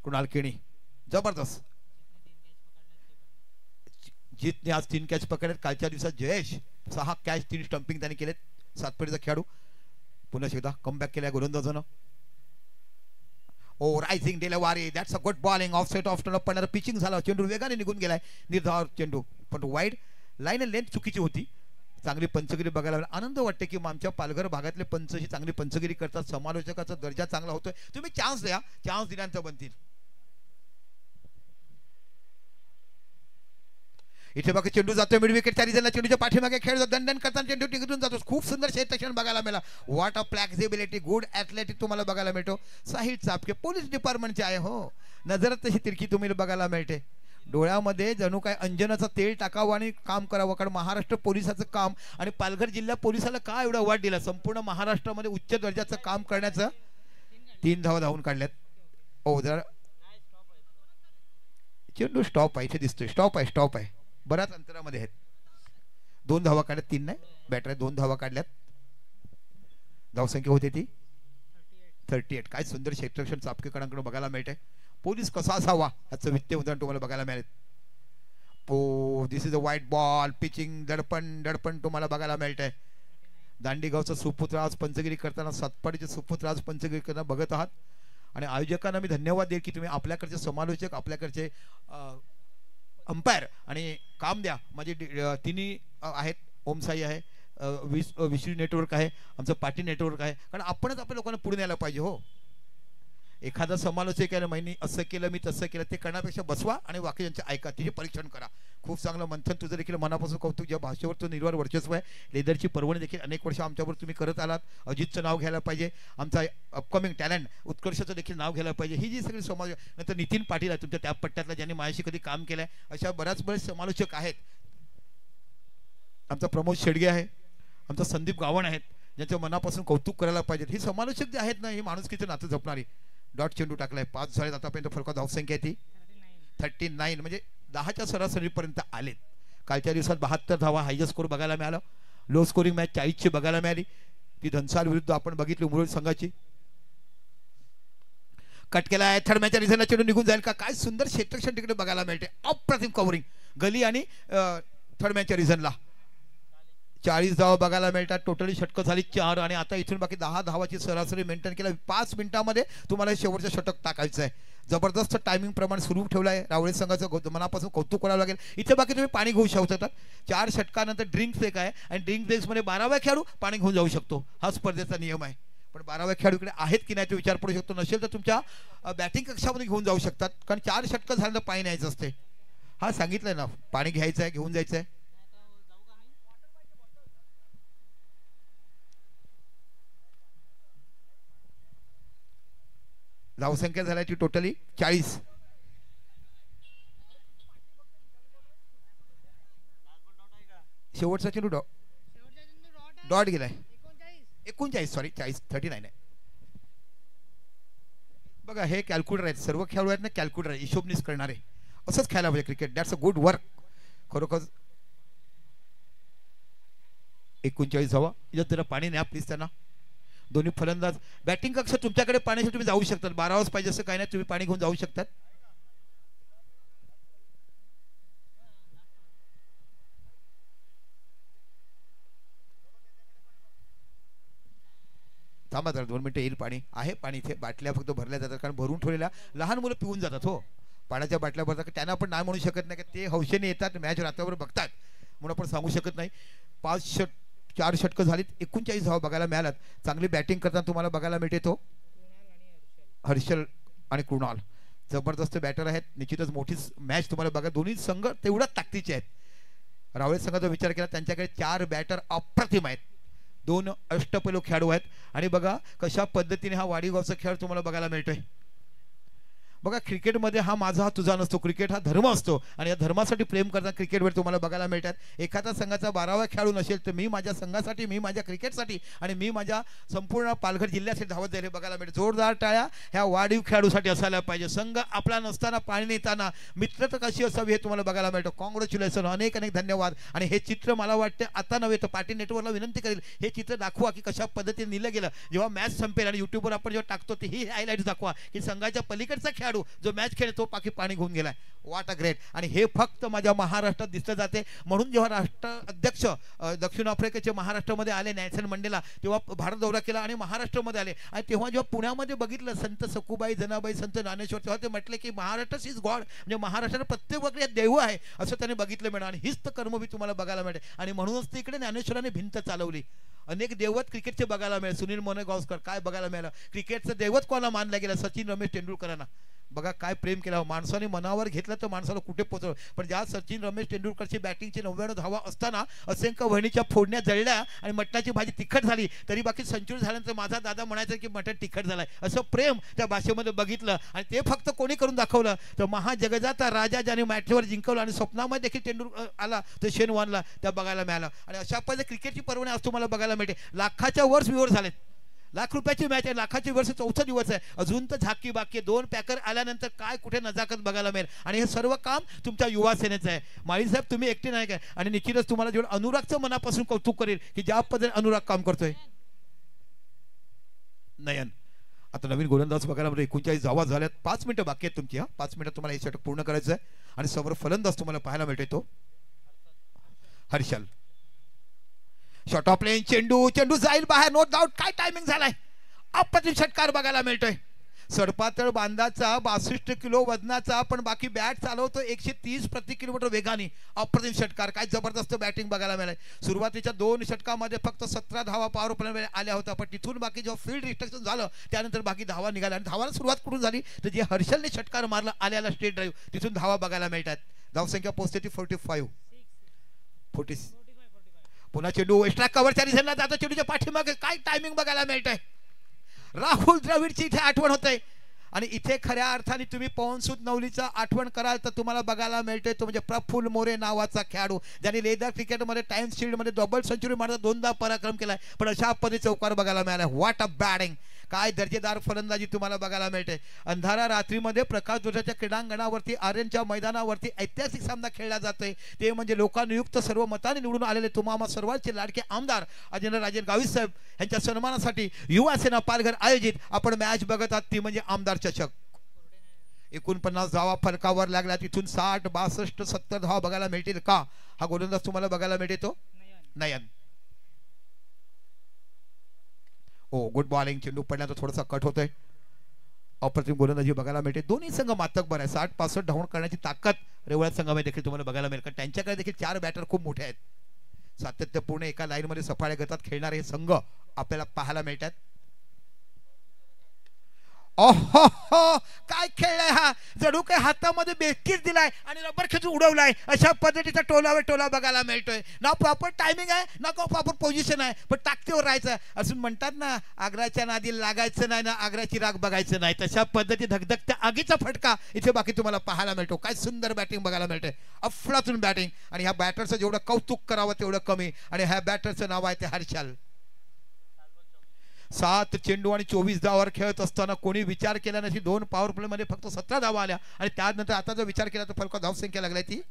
कुणाल केणी जबरदस्त. जीतने आज 3 कॅच पकडलेत. कालच्या दिवसात जयेश 6 कॅच 3 स्टंपिंग त्यांनी केलेत. 7 पडीचा खेळाडू. पुन्हा एकदा कमबॅक केलाय गोलंदाजानं. Oh rising delivery, that's a good bowling. Off side off turn पडणारा पिचिंग झाला. चेंडू वेगाने निघून गेलाय. निर्धार चेंडू पण वाईड लाईन लेंथ चुकीची होती. चांगली पंचगिरी बघायला आनंद वाटते की आमच्या पालघर भागातले पंच ही चांगली पंचगिरी करतात. समालोचकाचा दर्जा चांगला होतोय. तुम्ही चान्स द्या, चान्स दिल्यानंतर बनतील. इथे बघा चेंडू जातोय मिड विकेट. त्या रिझनला चेंडूच्या पाठीमागे खेळ दंडन करताना चेंडू निघून जातो. खूप सुंदर क्षेत्ररक्षण बघायला मिळाला. What a flexibility, good athletic तुम्हाला बघायला मिळतो. साहिल चापके पोलीस डिपार्टमेंटचे आहे हो. नजरात तशी तिरकी तुम्ही बघायला मिळते. डोळ्यामध्ये जणू काय अंजनाचं तेल टाकावं आणि काम करावं. कारण महाराष्ट्र पोलिसाचं काम आणि पालघर जिल्हा पोलिसाला काय एवढा अवॉर्ड दिला. संपूर्ण महाराष्ट्रामध्ये उच्च दर्जाचं काम करण्याचं 3 धावा धावून काढल्यात. ओ जरा चेंडू स्टॉप आहे. इथे दिसतोय स्टॉप आहे, स्टॉप आहे. बऱ्याच अंतरामध्ये आहेत. 2 धावा काढल्यात. 3 नाही बॅटर 2 धावा काढल्यात. धावसंख्या होते ती 38. काय सुंदर क्षेत्ररक्षण चापकेकरांकडून बघायला मिळते. पोलीस कसा असावा याचं वित्तीय उदाहरण तुम्हाला बघायला मिळेल. Oh this is a white ball. Pitching दडपण दडपण तुम्हाला बघायला मिळतंय. दांडीगावचा सुपुत्र आज पंचगिरी करताना, सातपाडीचे सुपुत्र आज पंचगिरी करताना बघत आहात. आणि आयोजकांना मी धन्यवाद देईल की तुम्ही आपल्याकडचे समालोचक, आपल्याकडचे अंपायर आणि काम द्या. माझे तिन्ही आहेत. ओमसाई आहे, विश्री नेटवर्क आहे, आमचं पाटी नेटवर्क आहे. कारण आपणच आपल्या लोकांना पुढे न्यायला पाहिजे हो. एखादा समालोचक आहे महिनी असं केलं मी तसं केलं ते करण्यापेक्षा बसवा आणि वाक्यांचे ऐका, तिचे परीक्षण करा. खूप चांगलं मंथन. तुझं देखील मनापासून कौतुक. ज्या भाषेवर तो निर्वार वर्चस्व आहे. लेदरची पर्वणी देखील अनेक वर्ष आमच्यावर तुम्ही करत आलात. अजितचं नाव घ्यायला पाहिजे. आमचा अपकमिंग टॅलेंट उत्कर्षाचं देखील नाव घ्यायला पाहिजे. ही जी सगळी समाज. नंतर नितीन पाटील आहे तुमच्या त्या पट्ट्यातला, ज्यांनी माझ्याशी कधी काम केलंय. अशा बरेच समालोचक आहेत. आमचा प्रमोद शेडगे आहे, आमचा संदीप गावण आहेत, ज्यांच्या मनापासून कौतुक करायला पाहिजे. ही समालोचक जे आहेत ना, ही माणुसकीचं नातं जपणारी. डॉट चेंडू टाकलाय. 5 झाले आतापर्यंत. फरका धावसंख्या ती 39 म्हणजे 10च्या सरासरीपर्यंत आलेत. कालच्या दिवसात 72 धावा हायस्ट स्कोर बघायला मिळाला. लो स्कोरिंग मॅच 40ची बघायला मिळाली. ती धनसार विरुद्ध आपण बघितली उमरोड संघाची. कट केलाय. थर्ड मॅचच्या रिझनला चेंडू निघून जाईल का. काय सुंदर क्षेत्ररक्षण तिकडे बघायला मिळते. अप्रतिम कव्हरिंग गली आणि थर्ड मॅचच्या रिझनला 40 धावा बघायला मिळतात. टोटली षटकं झाली 4 आणि आता इथून बाकी 10 धावाची सरासरी मेंटेन केला. 5 मिनिटांमध्ये तुम्हाला शेवटचं षटक टाकायचं आहे. जबरदस्त टायमिंग प्रमाण सुरू ठेवलं आहे. रावळे संघाचं मनापासून कौतुक करावं लागेल. इथे बाकी तुम्ही पाणी घेऊ शकता. 4 षटकानंतर ड्रिंक ब्रेक आहे आणि ड्रिंक ब्रेक्समध्ये 12व्या खेळाडू पाणी घेऊन जाऊ शकतो. हा स्पर्धेचा नियम आहे. पण 12व्या खेळाडूकडे आहेत की नाही तो विचार पडू शकतो. नसेल तर तुमच्या बॅटिंग कक्षामध्ये घेऊन जाऊ शकतात. कारण 4 षटकं झाल्यानंतर पाणी न्यायचं असते. हा सांगितलंय ना, पाणी घ्यायचं आहे, घेऊन जायचं आहे. धावसंख्या झाली ती टोटली 40. शेवटचा चेंडू डॉट गेलाय. 39 सॉरी 39 आहे. बघा हे कॅल्क्युलेटर आहेत. सर्व खेळाडू आहेत ना कॅल्क्युलेटर हिशोबनीच करणारे. असंच खेळायला पाहिजे cricket. That's a good work. खरोखर 39 धावा. इथं त्याला पाणी न्या प्लीज त्यांना. दोन्ही फलंदाज बॅटिंग कक्ष तुमच्याकडे पाण्यासाठी तुम्ही जाऊ शकतात. 12 वाज पाहिजे असं काही नाही, तुम्ही पाणी घेऊन जाऊ शकतात. थांबा जरा 2 मिनिटं येईल पाणी. आहे पाणी इथे. बाटल्या फक्त भरल्या जातात कारण भरून ठेवलेल्या लहान मुलं पिऊन जातात. हो पाण्याच्या बाटल्या भरतात. त्यांना आपण नाही म्हणू शकत नाही की ते हौशेने येतात मॅच रात्रभर बघतात म्हणून आपण सांगू शकत नाही. 4 षटकं झालीत. 39 धावा बघायला मिळाल्यात. चांगली बॅटिंग करताना तुम्हाला बघायला मिळते तो हर्षल आणि कृणाल जबरदस्त बॅटर आहेत. निश्चितच मोठी मॅच तुम्हाला बघा. दोन्ही संघ तेवढ्याच ताकदीचे आहेत. रावळे संघाचा विचार केला त्यांच्याकडे 4 बॅटर अप्रतिम आहेत. 2 अष्टपैलू खेळाडू आहेत. आणि बघा कशा पद्धतीने हा वाडीगावचा खेळ तुम्हाला बघायला मिळतोय. बघा क्रिकेटमध्ये हा माझा हा तुझा नसतो. क्रिकेट हा धर्म असतो आणि या धर्मासाठी प्रेम करताना क्रिकेटवर तुम्हाला बघायला मिळतात. एखादा संघाचा 12वा खेळाडू नसेल तर मी माझ्या संघासाठी, मी माझ्या क्रिकेटसाठी आणि मी माझ्या संपूर्ण पालघर जिल्ह्यासाठी धावत जायला बघायला मिळते. जोरदार टाळ्या ह्या वाढीव खेळाडूसाठी असायला पाहिजे. संघ आपला नसताना पाणी नेताना मित्रता कशी असावी हे तुम्हाला बघायला मिळतं. कॉंग्रॅच्युलेशन, अनेक अनेक धन्यवाद. आणि हे चित्र मला वाटते आता नव्हे तर पाटील नेटवर्कला विनंती करेल हे चित्र दाखवा की कशा पद्धतीने नेलं गेलं. जेव्हा मॅच संपेल आणि युट्यूबवर आपण जेव्हा टाकतो ते ही हायलाईट दाखवा की संघाच्या पलीकडचा खेळाडू जो मॅच खेळ तो पाकी पाणी घेऊन गेलाय. What a great. आणि हे फक्त माझ्या महाराष्ट्रात दिसलं जाते. म्हणून जेव्हा राष्ट्र अध्यक्ष दक्षिण आफ्रिकेचे महाराष्ट्रामध्ये आले नेल्सन मंडेला तेव्हा भारत दौरा केला आणि महाराष्ट्रामध्ये आले. आणि तेव्हा जेव्हा पुण्यामध्ये बघितलं संत सखुबाई, जनाबाई, संत ज्ञानेश्वर तेव्हा ते म्हटले की महाराष्ट्र इज गॉड. म्हणजे महाराष्ट्रात प्रत्येक वगैरे देव आहे असं त्यांनी बघितलं मिळालं. आणि हीच तर कर्मभी तुम्हाला बघायला मिळते. आणि म्हणूनच तिकडे ज्ञानेश्वराने भिंत चालवली. अनेक देवत क्रिकेटचे बघायला मिळेल. सुनील मोनेगावस्कर काय बघायला मिळालं. क्रिकेटचं देवत कोणाला मानलं गेलं. सचिन रमेश तेंडुलकरांना. बघा काय प्रेम केला. माणसाने मनावर घेतलं तर माणसाला कुठे पोहोचवलं. पण ज्या सचिन रमेश तेंडुलकरची बॅटिंगची 99 धावा असताना असंख्य वहिनीच्या फोडण्या जळल्या आणि मटणाची भाजी तिखट झाली तरी बाकी सेंचुरी झाल्यानंतर माझा दादा म्हणायचा की मटण तिखट झालाय. असं प्रेम त्या भाषेमध्ये बघितलं. आणि ते फक्त कोणी करून दाखवलं तर महाजगजाचा राजा ज्याने मॅचवर जिंकवलं आणि स्वप्नामध्ये देखील तेंडुलकर आला तर शेन वॉनला त्या बघायला मिळालं. आणि अशा पद्धतीने क्रिकेटची पर्वणी आज तुम्हाला बघायला मिळते. लाखाच्या वर व्ह्यूअर झालेत. लाख रुपयाची मॅच आहे. लाखाची वर्ष 4था दिवस आहे. अजून तर झाकी बाकी. 2 पॅकर आल्यानंतर काय कुठे नजाकत बघायला मिळेल. आणि हे सर्व काम तुमच्या युवा सेनेचं आहे. माळी साहेब तुम्ही एकटे नाही काय. आणि निश्चितच तुम्हाला जेवढं अनुरागचं मनापासून कौतुक करेल की ज्या पद्धतीने अनुराग काम करतोय. नयन आता नवीन गोलंदाज बघायला म्हणजे 39 धावा झाल्यात. 5 मिनिटं बाकी आहेत तुमची. 5 मिनिटात तुम्हाला हे षटक पूर्ण करायचं आहे. आणि समोर फलंदाज तुम्हाला पाहायला मिळतोय तो हर्षल. Shot of plain. चेंडू जाईल बाहेर. No doubt. काय टायमिंग झालाय. अप्रतिम षटकार बघायला मिळतोय. सडपातळ बांधाचा 62 किलो वजनाचा पण बाकी बॅट चालवतो 130 प्रति किलोमीटर वेगाने. अप्रतिम षटकार. काय जबरदस्त बॅटिंग बघायला मिळाली. सुरुवातीच्या 2 षटकामध्ये फक्त 17 धावा पॉवर प्ले आल्या होत्या. पण तिथून बाकी जेव्हा फील्ड रिस्ट्रिक्शन झालं त्यानंतर बाकी धावा निघाल्या. आणि धावाला सुरुवात कुठून झाली तर जे हर्षलने षटकार मारला आल्याला स्ट्रेट ड्राईव्ह तिथून धावा बघायला मिळतात. धावसंख्या पोहोचते ती 40. पुन्हा चेंडू एक्स्ट्रा कव्हरच्या रिझनला जातो. चेंडूच्या पाठीमागे काय टायमिंग बघायला मिळतंय. राहुल द्रविडची इथे आठवण होते. आणि इथे खऱ्या अर्थाने तुम्ही पवनसूत नवलीचा आठवण कराल तर तुम्हाला बघायला मिळते तो म्हणजे प्रफुल्ल मोरे नावाचा खेळाडू ज्याने लेदर क्रिकेटमध्ये टाइम्स शील्डमध्ये डबल सेंचुरी मारत 2दा पराक्रम केलाय. पण अशा पद्धतीचा चौकार बघायला मिळाला. What a batting. काय दर्जेदार फलंदाजी तुम्हाला बघायला मिळते. अंधारा रात्रीमध्ये प्रकाश जोशाच्या क्रीडांगणावरती आर्यनच्या मैदानावरती ऐतिहासिक सामना खेळला जातोय. ते म्हणजे लोकानुयुक्त सर्व मताने निवडून आलेले तुम्हाला सर्वांचे लाडके आमदार अजिंक्यराजे गावित साहेब यांच्या सन्मानासाठी युवा सेना पालघर आयोजित आपण मॅच बघत आहात ती म्हणजे आमदार चषक. 49 धावा फलकावर लागला. तिथून 60, 62, 70 धावा बघायला मिळतील का. हा गोलंदाज तुम्हाला बघायला मिळते तो नयन. ओ गुड बॉलिंग. चेंडू पडल्यानंतर थोडासा कट होतोय. अप्रतिम गोलंदाजी बघायला मिळते. दोन्ही संघ मातकबर आहे. 60-65 धावून करण्याची ताकद रेवळ्या संघामध्ये देखील तुम्हाला बघायला मिळेल. कारण त्यांच्याकडे देखील 4 बॅटर खूप मोठे आहेत. सातत्यपूर्ण एका लाईनमध्ये सफाळ्या गटात खेळणारे हे संघ आपल्याला पाहायला मिळतात. ओहो काय खेळलाय हा. जणू काय हातामध्ये बेकीच दिलाय आणि रबर खेचून उडवलाय. अशा पद्धतीचा टोलावर टोला बघायला मिळतोय. ना प्रॉपर टायमिंग आहे ना प्रॉपर पोझिशन आहे. पण ताकदीवर राहायचं. असून म्हणतात ना आग्राच्या नादी लागायचं नाही ना आग्राची राग बघायचं नाही. तशा पद्धती धगधगत्या आगीचा फटका इथे बाकी तुम्हाला पाहायला मिळतो. काय सुंदर बॅटिंग बघायला मिळते. अफलातून बॅटिंग. आणि ह्या बॅटरचं जेवढं कौतुक करावं तेवढं कमी. आणि ह्या बॅटरचं नाव आहे ते हर्षल. 7 चेंडू आणि 24 धावावर खेळत असताना कोणी विचार केला नाही. 2 पॉवर प्ले मध्ये फक्त 17 धावा आल्या आणि त्यानंतर आता जर विचार केला तर फलक धावसंख्या लागली ती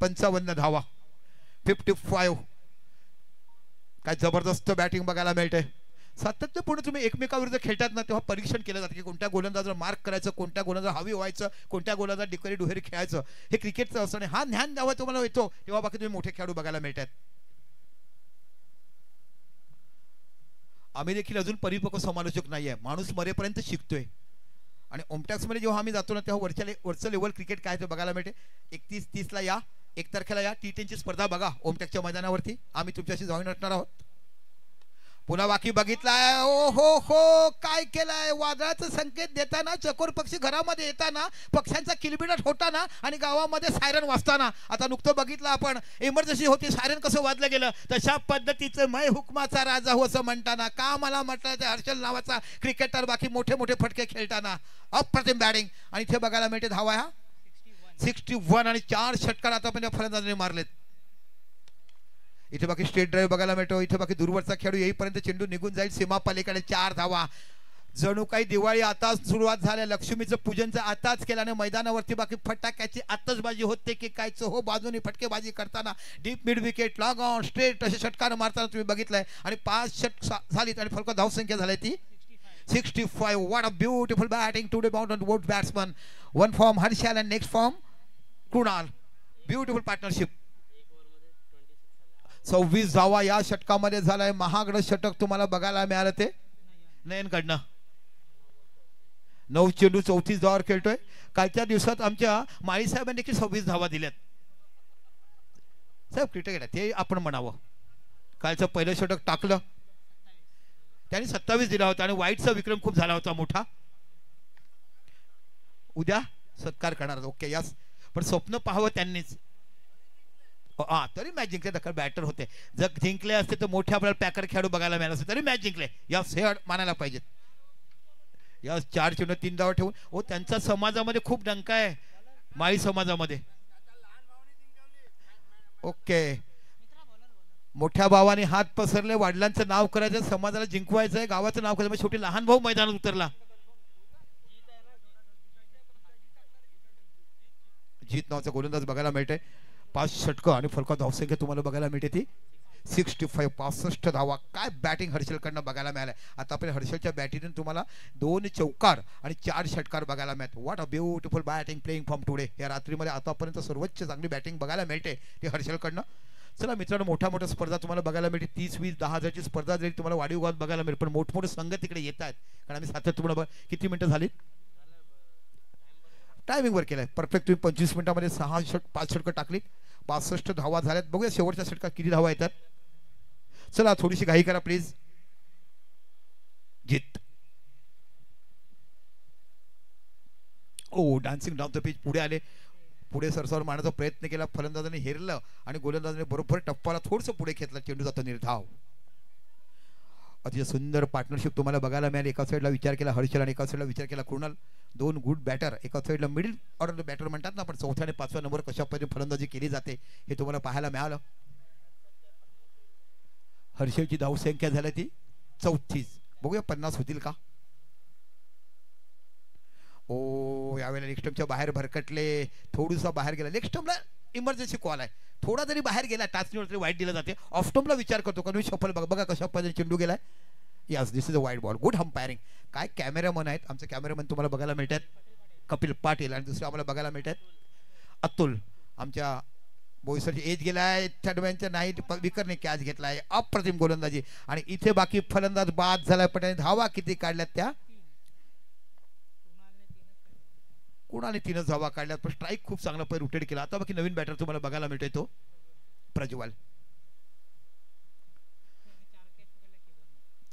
55 धावा, 55. काय जबरदस्त बॅटिंग बघायला मिळते. सातत्यपूर्ण तुम्ही एकमेकाविरुद्ध खेळतात ना तेव्हा परीक्षण केलं जातं की कोणत्या गोलंदाजाला मार्क करायचं, कोणत्या गोलंदाजाला हवी व्हायचं, कोणत्या गोलंदाजाला डिकरी डुहेरी खेळायचं. हे क्रिकेटचं असं नाही. हा ज्ञान जेव्हा तुम्हाला येतो तेव्हा बाकी तुम्ही मोठे खेळाडू बघायला मिळतात. आम्ही देखील अजून परिपक्व समालोचक नाही आहे. माणूस मरेपर्यंत शिकतोय. आणि ओमटॅक्समध्ये जेव्हा आम्ही जातो ना तेव्हा वरचं लेवल क्रिकेट काय ते बघायला मिळते. 31-30 ला या, 1 तारखेला या, T10 ची स्पर्धा बघा ओमटॅक्सच्या मैदानावरती. आम्ही तुमच्याशी जॉईन असणार आहोत. पुन्हा बाकी बघितलाय. ओ हो हो काय केलाय. वादळाचा संकेत देताना, चकोर पक्षी घरामध्ये येताना, पक्ष्यांचा किलबिलाट होताना आणि गावामध्ये सायरन वाजताना. आता नुकतं बघितलं आपण इमर्जन्सी होती, सायरन कसं वाजलं गेलं. तशा पद्धतीचं मैं हुकमाचा राजा हो असं म्हणताना का मला म्हटलं ते हर्षल नावाचा क्रिकेटर बाकी मोठे मोठे फटके खेळताना अप्रतिम बॅटिंग. आणि इथे बघायला मिळते धावा ह्या 61 आणि 4 षटकार आतापर्यंत फलंदाजांनी मारलेत. इथे बाकी स्ट्रेट ड्राईव्ह बघायला मिळतो. इथे बाकी दूरवरचा खेळू येईपर्यंत चेंडू निघून जाईल सीमा पलीकडे. 4 धावा. जणू काही दिवाळी आताच सुरुवात झाल्या. लक्ष्मीचं पूजनचं आताच केल्याने मैदानावरती बाकी फटाक्याची आतषबाजी होते की काय. हो बाजूनी फटकेबाजी करताना deep mid wicket, long on, straight असे षटकार मारताना तुम्ही बघितलंय. आणि 5 षटक झालीत आणि फलक धावसंख्या झाली ती 65. What a beautiful batting today bound on both batsman. One form Harshal and next form Krunal. Beautiful partnership. 26 धावा या षटकामध्ये झालाय. महागड षटक तुम्हाला बघायला मिळालं ते नयनकडनं. 9 चेंडू 34 धावावर खेळतोय. कालच्या दिवसात आमच्या माळी साहेबांनी देखील 26 धावा दिल्यात. साहेब क्रिकेट ते आपण म्हणावं. कालचं पहिलं षटक टाकलं त्यांनी 27 दिला होता आणि वाईटचा विक्रम खूप झाला होता मोठा. उद्या सत्कार करणार. Okay yes. पण स्वप्न पाहावं त्यांनीच. तरी मॅच जिंकले. दखल बॅटर होते. जर जिंकले असते तर मोठे आपल्याला पॅकर खेळाडू बघायला मिळाले असते. तरी मॅच जिंकले. यस हे मानायला पाहिजेत. यस 4 चेंडू 3 धावा ठेवून. ओ त्यांचा समाजामध्ये खूप डंका आहे माळी समाजामध्ये. ओके मोठ्या भावाने हात पसरले. वडिलांचं नाव करायचं, समाजाला जिंकवायचंय, गावाचं नाव करायचं. शेवटी लहान भाऊ मैदानात उतरला. जीत नावाचा गोलंदाज बघायला मिळते. 5 षटकं आणि फलक धावसंख्या तुम्हाला बघायला मिळते ती 65. 65 धावा. काय बॅटिंग हर्षलकडनं बघायला मिळालंय. आता आपण हर्षलच्या बॅटिंग तुम्हाला 2 चौकार आणि 4 षटकार बघायला मिळतात. What a beautiful batting playing from today. या रात्रीमध्ये आतापर्यंत सर्वोच्च चांगली बॅटिंग बघायला मिळते ती हर्षलकडनं. चला मित्रांनो मोठ्या स्पर्धा तुम्हाला बघायला मिळते. 30-20-10,000ची स्पर्धा जरी तुम्हाला वाढीव गावात बघायला मिळेल पण मोठमोठे संघ तिकडे येत आहेत. कारण आम्ही सातत्य तुम्हाला किती मिनिटं झाली टायमिंग वर केलाय परफेक्ट. तुम्ही 25 मिनिटांमध्ये 5 षटकं टाकली. 65 धावा झाल्यात. बघूया शेवटच्या षटकात किती धावा येतात. चला थोडीशी घाई करा प्लीज. जीत. Oh dancing down the pitch. पुढे आले. पुढे सरसावर मारण्याचा प्रयत्न केला. फलंदाजाने हेरलं आणि गोलंदाजाने बरोबर टप्पाला थोडंसं पुढे घेतलं. चेंडू जातो निर्धाव. अतिशय सुंदर पार्टनरशिप तुम्हाला बघायला मिळाली. एका साईडला विचार केला हर्षल आणि एका साईडला विचार केला कृणाल. 2 good batter. एका साईडला मिडल ऑर्डर बॅटर म्हणतात ना आपण. 4थ्या आणि 5व्या नंबर कशा पद्धतीने फलंदाजी केली जाते हे तुम्हाला पाहायला मिळालं. हर्षलची धावसंख्या झाली ती 34. बघूया 50 होतील का. ओ यावेळेला लेग स्टंपच्या बाहेर भरकटले. थोडंसं बाहेर गेला. लेग स्टंपला इमर्जन्सी कॉल आहे. थोडा जरी बाहेर गेला टाचणीवर तरी वाईट दिला जाते. ऑफ स्टंपला विचार करतो कारण शफल बघा कशा पद्धतीने चेंडू गेलाय. यस दिस इज अ वाईट बॉल. Good umpiring. काय कॅमेरामन आहेत. आमचे कॅमेरामन तुम्हाला बघायला मिळतात कपिल पाटील आणि दुसरे आम्हाला बघायला मिळतात अतुल. आमच्या बोईसरची एज गेलाय. थर्डमॅनच्या नाही विकरने कॅच घेतलाय. अप्रतिम गोलंदाजी. आणि इथे बाकी फलंदाज बाद झालाय. पण धावा किती काढल्यात त्या कुणाने 3 धावा काढल्यात. पण स्ट्राईक खूप चांगला पण रोटेट केला. आता बाकी नवीन बॅटर तुम्हाला बघायला मिळतोय तो प्रज्वल.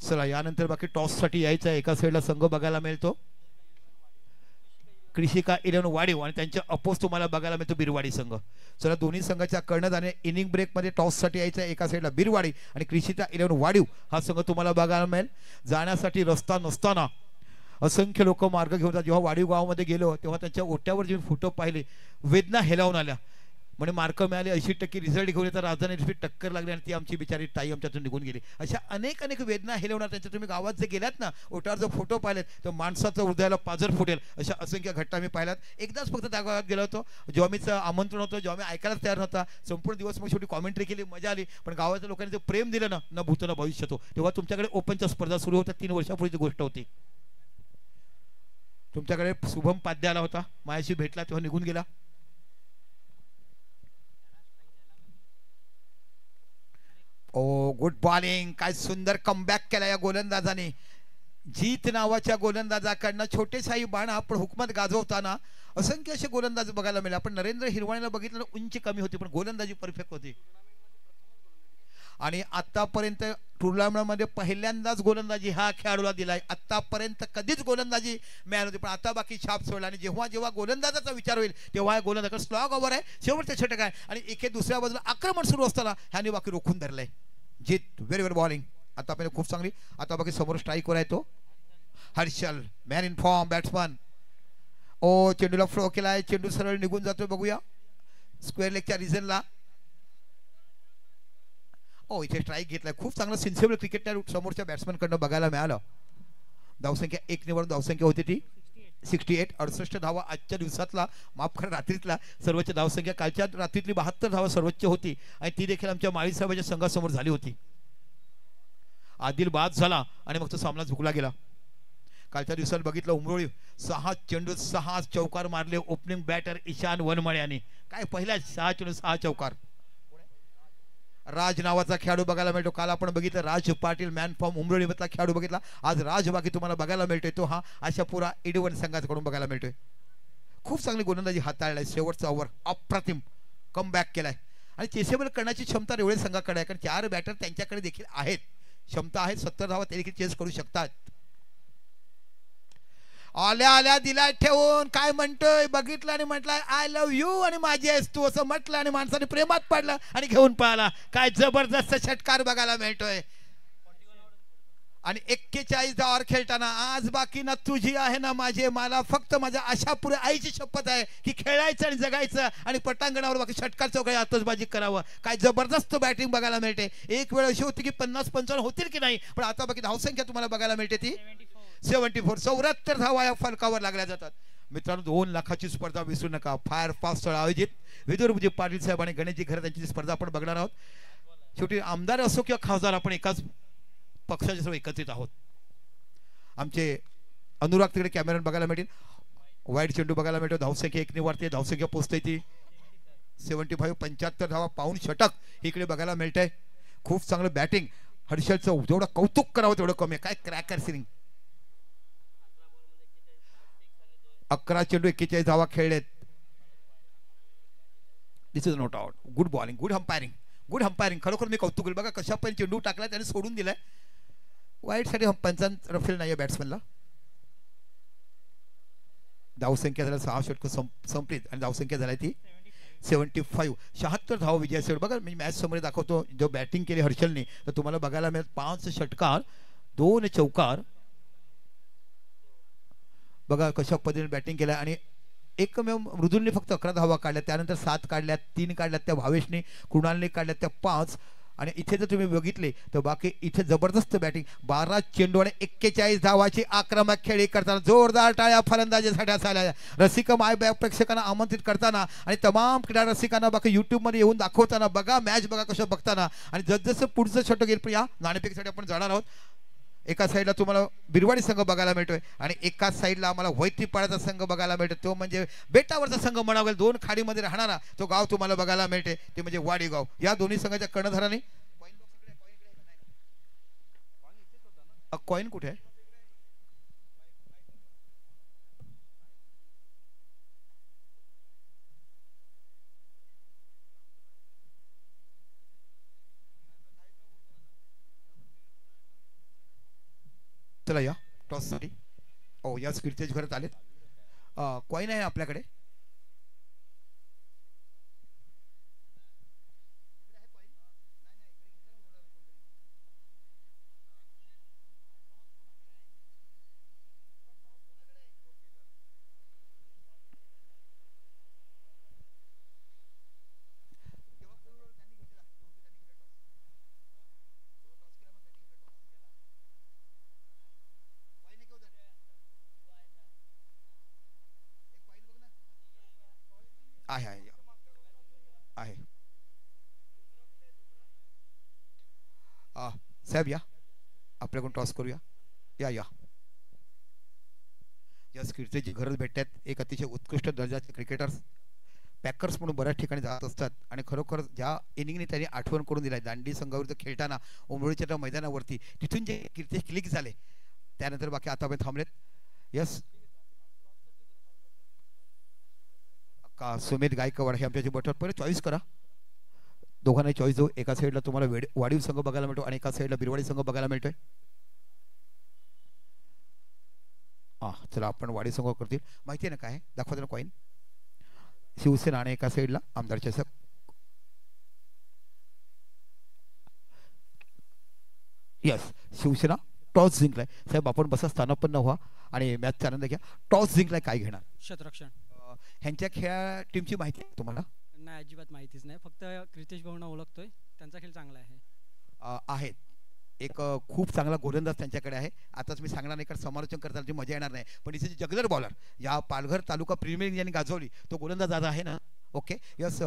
चला यानंतर बाकी टॉस साठी यायचा. एका साईडला संघ बघायला मिळतो कृषिका 11 वाडीव आणि त्यांच्या अपोज तुम्हाला बघायला मिळतो बिरवाडी संघ. चला दोन्ही संघाच्या कर्णधार इनिंग ब्रेक मध्ये टॉस साठी यायचा. एका साईडला बिरवाडी आणि कृषिका 11 वाडीव हा संघ तुम्हाला बघायला मिळेल. जाण्यासाठी रस्ता नसताना असंख्य लोक मार्ग घेऊन. जेव्हा वाडीव गावामध्ये गेलो तेव्हा त्यांच्या ओट्यावर जे फोटो पाहिले वेदना हेलावून आल्या. म्हणे मार्क मिळाले 80% रिझल्ट घेऊन येतात राजधानी एक्सप्रेस टक्कर लागली आणि ती आमची बिचारी ताई आमच्यातून निघून गेली. अशा अनेक वेदना हेलवणार त्यांच्या. तुम्ही गावात जे गेलात ना, ओटावर जर फोटो पाहिलेत तर माणसाचं हृदयाला पाजर फुटेल अशा असंख्य घटना मी पाहिल्यात. एकदाच फक्त त्या गावात गेलो होतो जेव्हा मीचं आमंत्रण होतं, जेव्हा मी ऐकायलाच तयार नव्हता. संपूर्ण दिवस मग शेवटी कॉमेंट्री केली, मजा आली. पण गावाच्या लोकांनी जे प्रेम दिलं ना, न भूत न भविष्य तो. तेव्हा तुमच्याकडे ओपनच्या स्पर्धा सुरू होत्या 3 वर्षापूर्वीची गोष्ट होती. तुमच्याकडे शुभम पाद्य आला होता, माझ्याशी भेटला, तेव्हा निघून गेला. ओ गुड बॉलिंग, काय सुंदर कमबॅक केला या गोलंदाजाने. जीत नावाच्या गोलंदाजाकडनं छोटे साई बाणा पण हुकमत गाजवताना असंख्य असे गोलंदाज बघायला मिळाले. आपण नरेंद्र हिरवाणीला बघितलं ना, उंची कमी होती पण गोलंदाजी परफेक्ट होती. आणि आतापर्यंत टुर्नामेंटमध्ये पहिल्यांदाच गोलंदाजी ह्या खेळाडूला दिलाय. आतापर्यंत कधीच गोलंदाजी मिळाली होती पण आता बाकी छाप सोडला. आणि जेव्हा जेव्हा गोलंदाजाचा विचार होईल तेव्हा गोलंदाजाकडे स्लॉग ओव्हर आहे, शेवटचे षटक आहे आणि एके दुसऱ्या बाजूला आक्रमण सुरू असताना ह्याने बाकी रोखून धरलंय. जीत व्हेरी व्हेरी बॉलिंग आता पहिले खूप चांगली. आता बाकी समोर स्ट्राईकवर आहे तो Harshal, man in form batsman. Oh चेंडूला फ्लो केलाय, चेंडू सरळ निघून जातोय. बघूया स्क्वेअर लेगच्या रिझनला. ओ इथे स्ट्राईक घेतलाय. खूप चांगलं सिन्सिबल क्रिकेट त्या समोरच्या बॅट्समन कडनं बघायला मिळालं. धावसंख्या 1 निवड धावसंख्या होती ती 68. 68 धावा आजच्या दिवसातला, माफ करा रात्रीतला सर्वोच्च धावसंख्या. कालच्या रात्रीतली 72 धावा सर्वोच्च होती आणि ती देखील आमच्या माळी साहेबांच्या संघासमोर झाली होती. आदिल बाद झाला आणि मग तो सामना झुकला गेला. कालच्या दिवसात बघितलं उमरोळी 6 चेंडू 6 चौकार मारले ओपनिंग बॅटर ईशान वनमळे यांनी. काय पहिल्या 6 चेंडू 6 चौकार. राज नावाचा खेळाडू बघायला मिळतो. काल आपण बघितलं राज पाटील मॅन फॉर्म उमरोळी मधला खेळाडू बघितला. आज राज बाकी तुम्हाला बघायला मिळतोय. तो हा आशापुरा 81 संघाकडून बघायला मिळतोय. खूप चांगली गोलंदाजी हाताळलाय. शेवटचा ओव्हर अप्रतिम कमबॅक केलाय आणि चेसेबल करण्याची क्षमता रेवळे संघाकडे आहे. कारण 4 बॅटर त्यांच्याकडे देखील आहेत, क्षमता आहे. 70 धावा ते देखील चेस करू शकतात. आल्या आल्या दिला ठेवून काय म्हणतोय बघितलं आणि म्हटलं आय लव्ह यू आणि माझी आहेस तू असं म्हटलं आणि माणसाने प्रेमात पडलं आणि घेऊन पळाला. काय जबरदस्त षटकार बघायला मिळतोय. आणि 41 धावावर खेळताना आज बाकी ना तुझी आहे ना माझी, मला फक्त माझ्या आशापुरे आईची शपथ आहे की खेळायचं आणि जगायचं आणि पटांगणावर बाकी षटकार चौकारी आतषबाजी करावं. काय जबरदस्त बॅटिंग बघायला मिळते. एक वेळ अशी होती की 50-55 होतील की नाही, पण आता बाकी धावसंख्या तुम्हाला बघायला मिळते ती 74. 74 धावा या फलकावर लागल्या जातात. मित्रांनो 2 लाखाची स्पर्धा विसरू नका. फायर फास्ट आयोजित विदुरजी पाटील साहेब आणि गणेशजी खरे यांची स्पर्धा आपण बघणार आहोत. शेवटी आमदार असो किंवा खासदार आपण एकाच पक्षाचे सर्व एकत्रित आहोत. आमचे अनुराग तिकडे कॅमेरा बघायला मिळतील. वाईट चेंडू बघायला मिळतो. धावसंख्या 1 निवडते. धावसंख्या पोहोचते ती 75. 75 धावा पाऊण षटक इकडे बघायला मिळतंय. खूप चांगलं बॅटिंग हर्षलचं. जेवढं कौतुक करावं तेवढं कमी. काय क्रॅकर सिलिंग. 11 चेंडू 41 धावा खेळलेत. This is not out. Good bowling, good umpiring, good umpiring. खरोखर मी कौतुक केलं. बघा कशा पण चेंडू टाकला त्याने सोडून दिलाय. वाईट साठी पंचांत रफेल नाहीये बॅट्समॅनला. धावसंख्या झाल्या 6 षटक संपलीत आणि धावसंख्या झाली ती 75. 76 धावा विजयासाठी. बघा मी मॅच समोर दाखवतो. जो बॅटिंग केली हर्षलने तर तुम्हाला बघायला मिळेल 5 षटकार 2 चौकार. बघा कशा पद्धतीने बॅटिंग केल्या आणि एकमेव मृदुलने फक्त 11 धावा काढल्या. त्यानंतर 7 काढल्यात, 3 काढल्यात त्या भावेशने, कृणालने काढल्यात त्या 5. आणि इथे जर तुम्ही बघितले तर बाकी इथे जबरदस्त बॅटिंग. 12 चेंडू आणि 41 धावाची आक्रमक खेळी करताना जोरदार टाळ्या फलंदाजीसाठी झाल्या. रसिक माय प्रेक्षकांना आमंत्रित करताना आणि तमाम क्रीडा रसिकांना बाकी युट्यूबमध्ये येऊन दाखवताना बघा मॅच बघा कसं बघताना. आणि जसजसं पुढचं षटक येईल या नाणेफेकीसाठी आपण जाणार आहोत. एका साईडला तुम्हाला बिरवाडी संघ बघायला मिळतोय आणि एका साईडला आम्हाला वैत्रीपाड्याचा संघ बघायला मिळतो. तो म्हणजे बेटावरचा संघ म्हणावा. 2 खाडीमध्ये राहणारा तो गाव तुम्हाला बघायला मिळते ते म्हणजे वाडीगाव. या दोन्ही संघाच्या कर्णधाराने कॉइन कुठे आहे. चला या टॉससाठी. ओ याच कीर्तेज घरात आलेत. कॉइन आहे आपल्याकडे. आहे आहे आहे साहेब या आपल्याकडून टॉस करूया. या या या कीर्तीची गरज भेटतात. एक अतिशय उत्कृष्ट दर्जाचे क्रिकेटर्स पॅकर्स म्हणून बऱ्याच ठिकाणी जात असतात आणि खरोखर ज्या इनिंगने त्यांनी आठवण करून दिलाय दांडी संघाविरुद्ध खेळताना उमरोळीच्या मैदानावरती, तिथून जे कीर्ती क्लिक झाले त्यानंतर बाकी आतापर्यंत थांबलेत. यस का सुमित गायकवाड हे आमच्याशी बटवर पहिले चॉईस करा. दोघांना चॉईस देऊ. एका साईडला तुम्हाला वाडीव संघ बघायला मिळतो आणि एका साईडला बिरवाडी संघ बघायला मिळतोय. चला आपण वाडी संघ करतील. माहिती आहे ना काय दाखवा त्यांना कॉईन. शिवसेना आणि एका साईडला आमदार चषक. यस शिवसेना टॉस जिंकलाय. साहेब आपण बसा स्थानापन्न व्हा आणि मॅचचा आनंद घ्या. टॉस जिंकलाय काय घेणार? क्षेत्ररक्षण. ह्यांच्या खेळा टीमची माहिती आहे तुम्हाला? नाही अजिबात माहितीच नाही. फक्त क्रितेश भाऊंना ओळखतोय. त्यांचा खेळ चांगला आहे. आहेत एक खूप चांगला गोलंदाज त्यांच्याकडे आहे. आताच मी सांगणार नाही कारण समालोचन करताना मजा येणार नाही, पण इथे जगदर बॉलर या पालघर तालुका प्रीमियर लीग यांनी गाजवली तो गोलंदाज आज आहे ना. ओके यस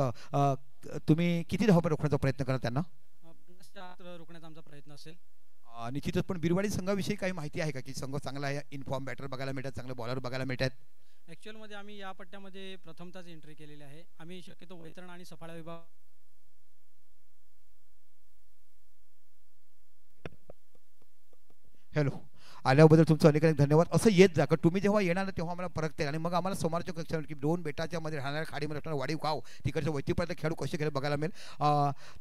तुम्ही किती धावपळ रोखण्याचा प्रयत्न करा त्यांना? 50 रोखण्याचा आमचा प्रयत्न असेल निश्चितच. पण बिरवाडी संघाविषयी काही माहिती आहे का की संघ चांगला आहे, इन्फॉर्म बॅटर बघायला मिळतात, चांगले बॉलर बघायला मिळतात? ॲक्च्युअलमध्ये आम्ही या पट्ट्यामध्ये प्रथमताच एंट्री केलेली आहे. आम्ही शक्यतो वैतरण आणि सफाळा विभाग. हॅलो आल्याबद्दल तुमचं अनेक अनेक धन्यवाद. असं येत जा कारण तुम्ही जेव्हा येणार तेव्हा आम्हाला परत आणि मग आम्हाला समोरच्या कक्षा की दोन बेटाच्या मध्ये राहणाऱ्या खाडीमध्ये असणारा वाढीव गाव तिकडच्या वैतीपर्यंत खेळू कसे खेळ बघायला मिळेल.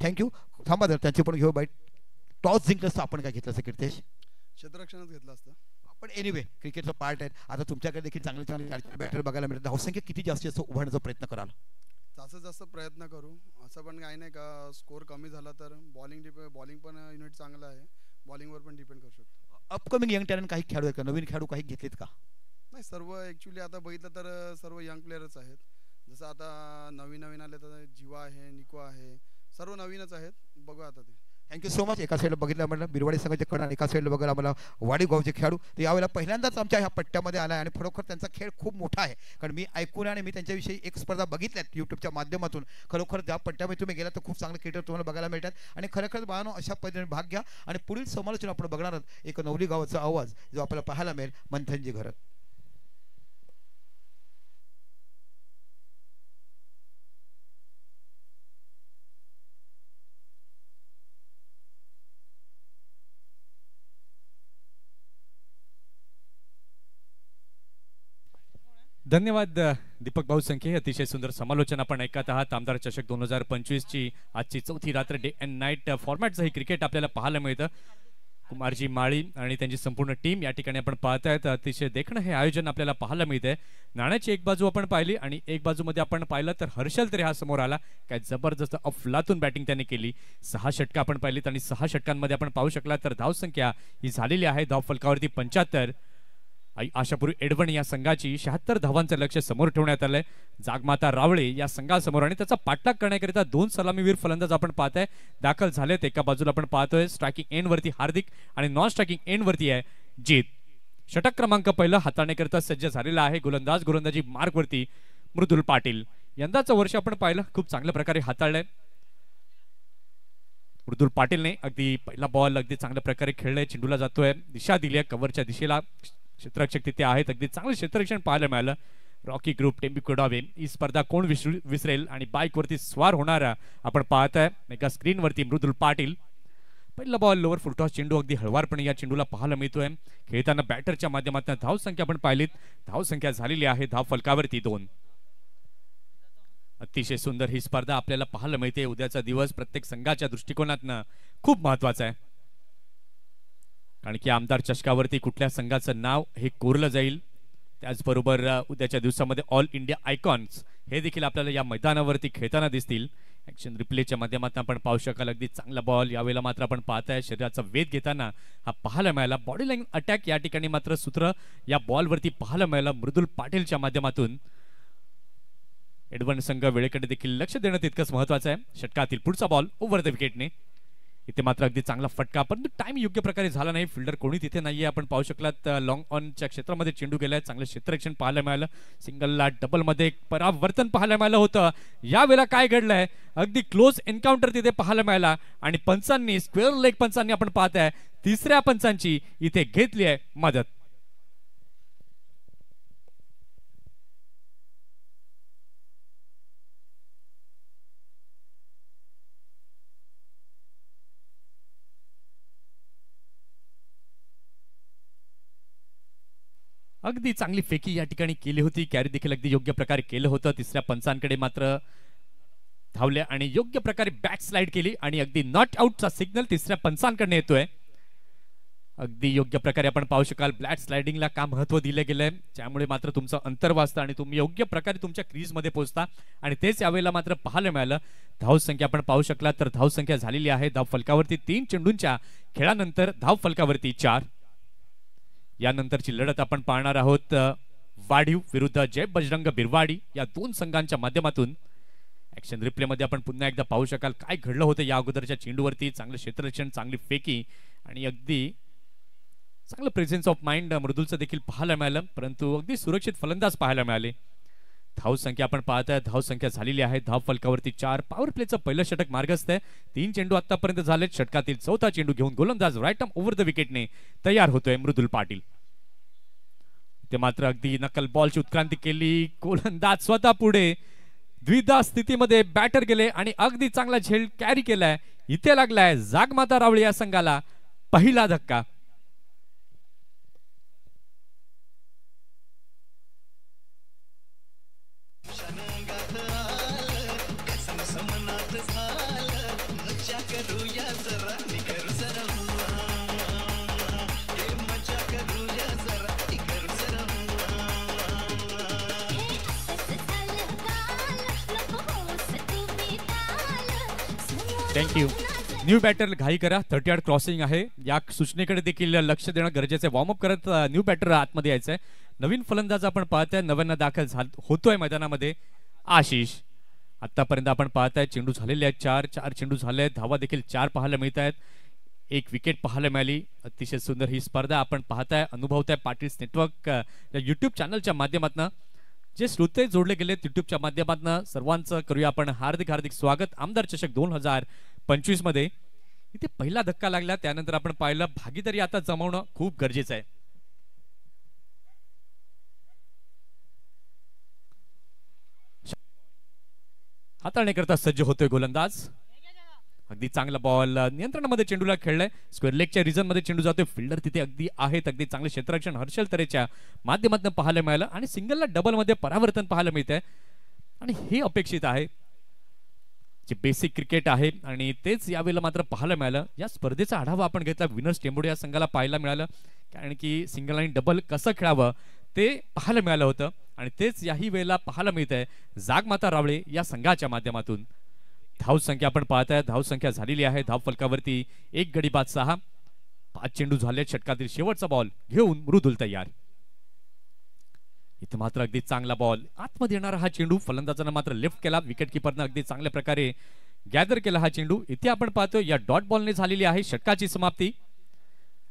थँक्यू. थांबा जर त्यांची पण घेऊ बाईट. टॉस जिंकलं असतं आपण काय घेतलं असतं कीर्तेश? क्षेत्ररक्षणच घेतलं असतं. पण एनिवे क्रिकेटचा पार्ट आहे. आता तुमच्याकडे देखील चांगले चांगले बॅटर बघायला मिळतात. धावसंख्या किती जास्तीत जास्त उभारण्याचा प्रयत्न कराल? जास्तीत जास्त प्रयत्न करू. असं पण काही नाही का स्कोर कमी झाला तर बॉलिंग पण युनिट चांगलं आहे, बॉलिंगवर पण डिपेंड करू शकतो. अपकमिंग यंग टॅलेंट काही खेळाडू आहेत का? नवीन खेळाडू काही घेतलेत का? नाही सर्व ॲक्च्युली आता बघितलं तर सर्व यंग प्लेयरच आहेत. जसं आता नवीन आले तर जीवा आहे, निको आहे, सर्व नवीनच आहेत. बघू आता ते. Thank you so much. एका साईडला बघितलं म्हटलं बिरवाडी संघाचे कडा, एका साईडला बघायला आम्हाला वाडी गावचे खेळाडू. तर यावेळेला पहिल्यांदाच आमच्या ह्या पट्ट्यामध्ये आला आणि खरोखर त्यांचा खेळ खूप मोठा आहे. कारण मी ऐकून आणि मी त्यांच्याविषयी एक स्पर्धा बघितल्यात यूट्यूबच्या माध्यमातून. खरोखर ज्या पट्ट्यामध्ये तुम्ही गेला तर खूप चांगले क्रिकेटर तुम्हाला बघायला मिळतात आणि खरोखर बाळांनो अशा पद्धतीने भाग घ्या. आणि पुढील समालोचन आपण बघणार आहोत एक नवली गावाचा आवाज जो आपल्याला पाहायला मिळेल मंथनजी घरत. धन्यवाद दीपक भाऊ संखे. अतिशय सुंदर समालोचन आपण ऐकत आहात. आमदार चषक 2025 ची आजची चौथी रात्र डे अँड नाईट फॉर्मॅटचं हे क्रिकेट आपल्याला पाहायला मिळतं. कुमारजी माळी आणि त्यांची संपूर्ण टीम या ठिकाणी आपण पाहतायत. अतिशय देखणं हे आयोजन आपल्याला पाहायला मिळतंय. नाण्याची एक बाजू आपण पाहिली आणि एक बाजूमध्ये आपण पाहिलं तर हर्षल तरी हा समोर आला. काय जबरदस्त अफलातून बॅटिंग त्याने केली. 6 षटकं आपण पाहिलीत आणि 6 षटकांमध्ये आपण पाहू शकला तर धावसंख्या ही झालेली आहे धाव फलकावरती 75. आशापुरी एडवण या संघाची 76 धावांचं लक्ष समोर ठेवण्यात आलंय. जागमाता रावळे या संघासमोर आणि त्याचा पाठलाग करण्याकरिता 2 सलामीवीर फलंदाज आपण पाहताय दाखल झालेत. एका बाजूला आपण पाहतोय स्ट्रायकिंग एंड वरती हार्दिक आणि नॉन स्ट्रायकिंग एंड वरती आहे जीत. षटक क्रमांक पहिलं हाताळण्याकरिता सज्ज झालेला आहे. गोलंदाजी मार्क वरती मृदुल पाटील. यंदाचं वर्ष आपण पाहिलं खूप चांगल्या प्रकारे हाताळलंय. मृदुल पाटीलने अगदी पहिला बॉल अगदी चांगल्या प्रकारे खेळलाय. चेंडूला जातोय, दिशा दिली आहे कव्हरच्या दिशेला. क्षेत्ररक्षक तिथे आहेत. अगदी चांगलं क्षेत्ररक्षण पाहायला मिळालं. रॉकी ग्रुप टेम्बिको डावे ही स्पर्धा कोण विसरेल आणि बाईक वरती स्वार होणारा आपण पाहताय एका स्क्रीन वरती मृदुल पाटील. पहिला बॉल लोअर फुलटॉस चेंडू अगदी हळवारपणे या चेंडूला पाहायला मिळतोय. खेळताना बॅटरच्या माध्यमातून धावसंख्या आपण पाहिलीत. धावसंख्या झालेली आहे धाव फलकावरती 2. अतिशय सुंदर ही स्पर्धा आपल्याला पाहायला मिळते. उद्याचा दिवस प्रत्येक संघाच्या दृष्टिकोनातनं खूप महत्वाचा आहे. कारण की आमदार चषकावरती कुठल्या संघाचं नाव हे कोरलं जाईल. त्याचबरोबर उद्याच्या दिवसामध्ये ऑल इंडिया आयकॉन्स हे देखील आपल्याला या मैदानावरती खेळताना दिसतील. ऍक्शन रिप्लेच्या माध्यमातून आपण पाहू शकाल अगदी चांगला बॉल. यावेळेला मात्र आपण पाहताय शरीराचा वेध घेताना हा पाहायला मिळाला. बॉडी लाईन अटॅक या ठिकाणी मात्र सूत्र या बॉलवरती पाहायला मिळालं मृदुल पाटीलच्या माध्यमातून. एडवन संघ वेळेकडे देखील लक्ष देणं तितकंच महत्वाचं आहे. षटकातील पुढचा बॉल ओव्हर द विकेटने इथे मात्र अगदी चांगला फटका, परंतु टाइम योग्य प्रकारे झाला नाही. फिल्डर कोणी तिथे नाहीये. आपण पाहू शकलात लॉंग ऑनच्या क्षेत्रामध्ये चेंडू गेलाय. चांगलं क्षेत्ररक्षण पाहायला मिळालं. सिंगलला डबलमध्ये एक परावर्तन पाहायला मिळालं होतं. यावेळेला काय घडलंय, अगदी क्लोज एन्काउंटर तिथे पाहायला मिळाला आणि पंचांनी, स्क्वेअर लेग पंचांनी आपण पाहताय तिसऱ्या पंचांची इथे घेतली आहे मदत. अगदी चांगली फेकी या ठिकाणी केली होती. कॅरी देखील अगदी योग्य प्रकारे केलं होतं. तिसऱ्या पंचांकडे मात्र धावले आणि योग्य प्रकारे बॅक स्लाइड केली आणि अगदी नॉट आउटचा सिग्नल तिसऱ्या पंचांकडे येतोय. अगदी योग्य प्रकारे आपण पाहू शकाल ब्लॅक स्लाइडिंगला का महत्व दिले गेलंय, त्यामुळे मात्र तुमचं अंतर वाचतं आणि तुम्ही योग्य प्रकारे तुमच्या क्रीज मध्ये पोहोचता. आणि तेच यावेळेला मात्र पाहायला मिळालं. धाव संख्या आपण पाहू शकला तर धाव संख्या झालेली आहे धाव फलकावरती 3 चेंडूंच्या खेळानंतर धाव फलकावरती 4. यानंतरची लढत आपण पाहणार आहोत वाढीव विरुद्ध जय बजरंग बिरवाडी या दोन संघांच्या माध्यमातून. ऍक्शन रिप्ले मध्ये आपण पुन्हा एकदा पाहू शकाल काय घडलं होतं या अगोदरच्या चेंडूवरती. चांगलं क्षेत्ररक्षण, चांगली फेकी आणि अगदी चांगलं प्रेझेन्स ऑफ माइंड मृदुलचं देखील पाहायला मिळालं, परंतु अगदी सुरक्षित फलंदाज पाहायला मिळाले. धाव संख्या आपण पाहताय धाव संख्या झालेली आहे धाव फलकावरती 4. पॉवर प्लेचं पहिलं षटक मार्गस्थ आहे. 3 चेंडू आतापर्यंत झालेत. षटकातील चौथा चेंडू घेऊन गोलंदाज राईट आर्म ओव्हर द विकेटने तयार होतोय मृदुल पाटील. ते मात्र अगदी नकल बॉलची उत्क्रांती केली. गोलंदाज स्वतः पुढे द्विधा स्थितीमध्ये बॅटर गेले आणि अगदी चांगला झेल कॅरी केलाय. इथे लागलाय जागमाता रावळे या संघाला पहिला धक्का. थँक्यू. न्यू बॅटर घाई करा. 30 यार्ड क्रॉसिंग आहे. या सूचनेकडे देखील लक्ष देणं गरजेचं आहे. वॉर्मअप करत न्यू बॅटर आतमध्ये यायचंय. नवीन फलंदाज आपण पाहताय नव्यानं दाखल होतोय मैदानामध्ये आशिष. आतापर्यंत आपण पाहताय चेंडू झालेले आहेत 4 चेंडू झाले आहेत. धावा देखील 4 पाहायला मिळत आहेत. 1 विकेट पाहायला मिळाली. अतिशय सुंदर ही स्पर्धा आपण पाहताय अनुभवताय पाटील्स नेटवर्क या युट्यूब चॅनलच्या माध्यमातून. जे श्रोते जोडले गेलेत युट्यूबच्या माध्यमातून सर्वांचं करूया आपण हार्दिक हार्दिक स्वागत आमदार चषक 2025 मध्ये. इथे पहिला धक्का लागला त्यानंतर आपण पाहिलं भागीदारी आता जमवणं खूप गरजेचं आहे. हाताळण्याकरता सज्ज होतोय गोलंदाज. अगदी चांगला बॉल नियंत्रणामध्ये चेंडूला खेळलाय. स्क्वेअर लेगच्या रिझन मध्ये चेंडू जातोय. फिल्डर तिथे अगदी आहेत. अगदी चांगले क्षेत्ररक्षण हर्षल तरेच्या माध्यमातून पाहायला मिळालं आणि सिंगलला डबल मध्ये परावर्तन पाहायला मिळतंय आणि हे अपेक्षित आहे. जे बेसिक क्रिकेट आहे आणि तेच यावेळेला मात्र पाहायला मिळालं. या स्पर्धेचा आढावा आपण घेतला. विनर्स टेंबोडे या संघाला पाहायला मिळालं कारण की सिंगल आणि डबल कसं खेळावं ते पाहायला मिळालं होतं आणि तेच याही वेळेला पाहायला मिळतंय जागमाता रावळे या संघाच्या माध्यमातून. धाव संख्या आपण पाहताय धाव संख्या झालेली आहे धाव फलकावरती 1 गडी बाद 6. 5 चेंडू झाले. षटकातील शेवटचा बॉल घेऊन मृदुल तयार. इथे मात्र अगदी चांगला बॉल आतमध्ये येणारा हा चेंडू फलंदाजानं मात्र लेफ्ट केला. विकेट किपरनं अगदी चांगल्या प्रकारे गॅदर केला हा चेंडू. इथे आपण पाहतोय या डॉट बॉलने झालेली आहे षटकाची समाप्ती.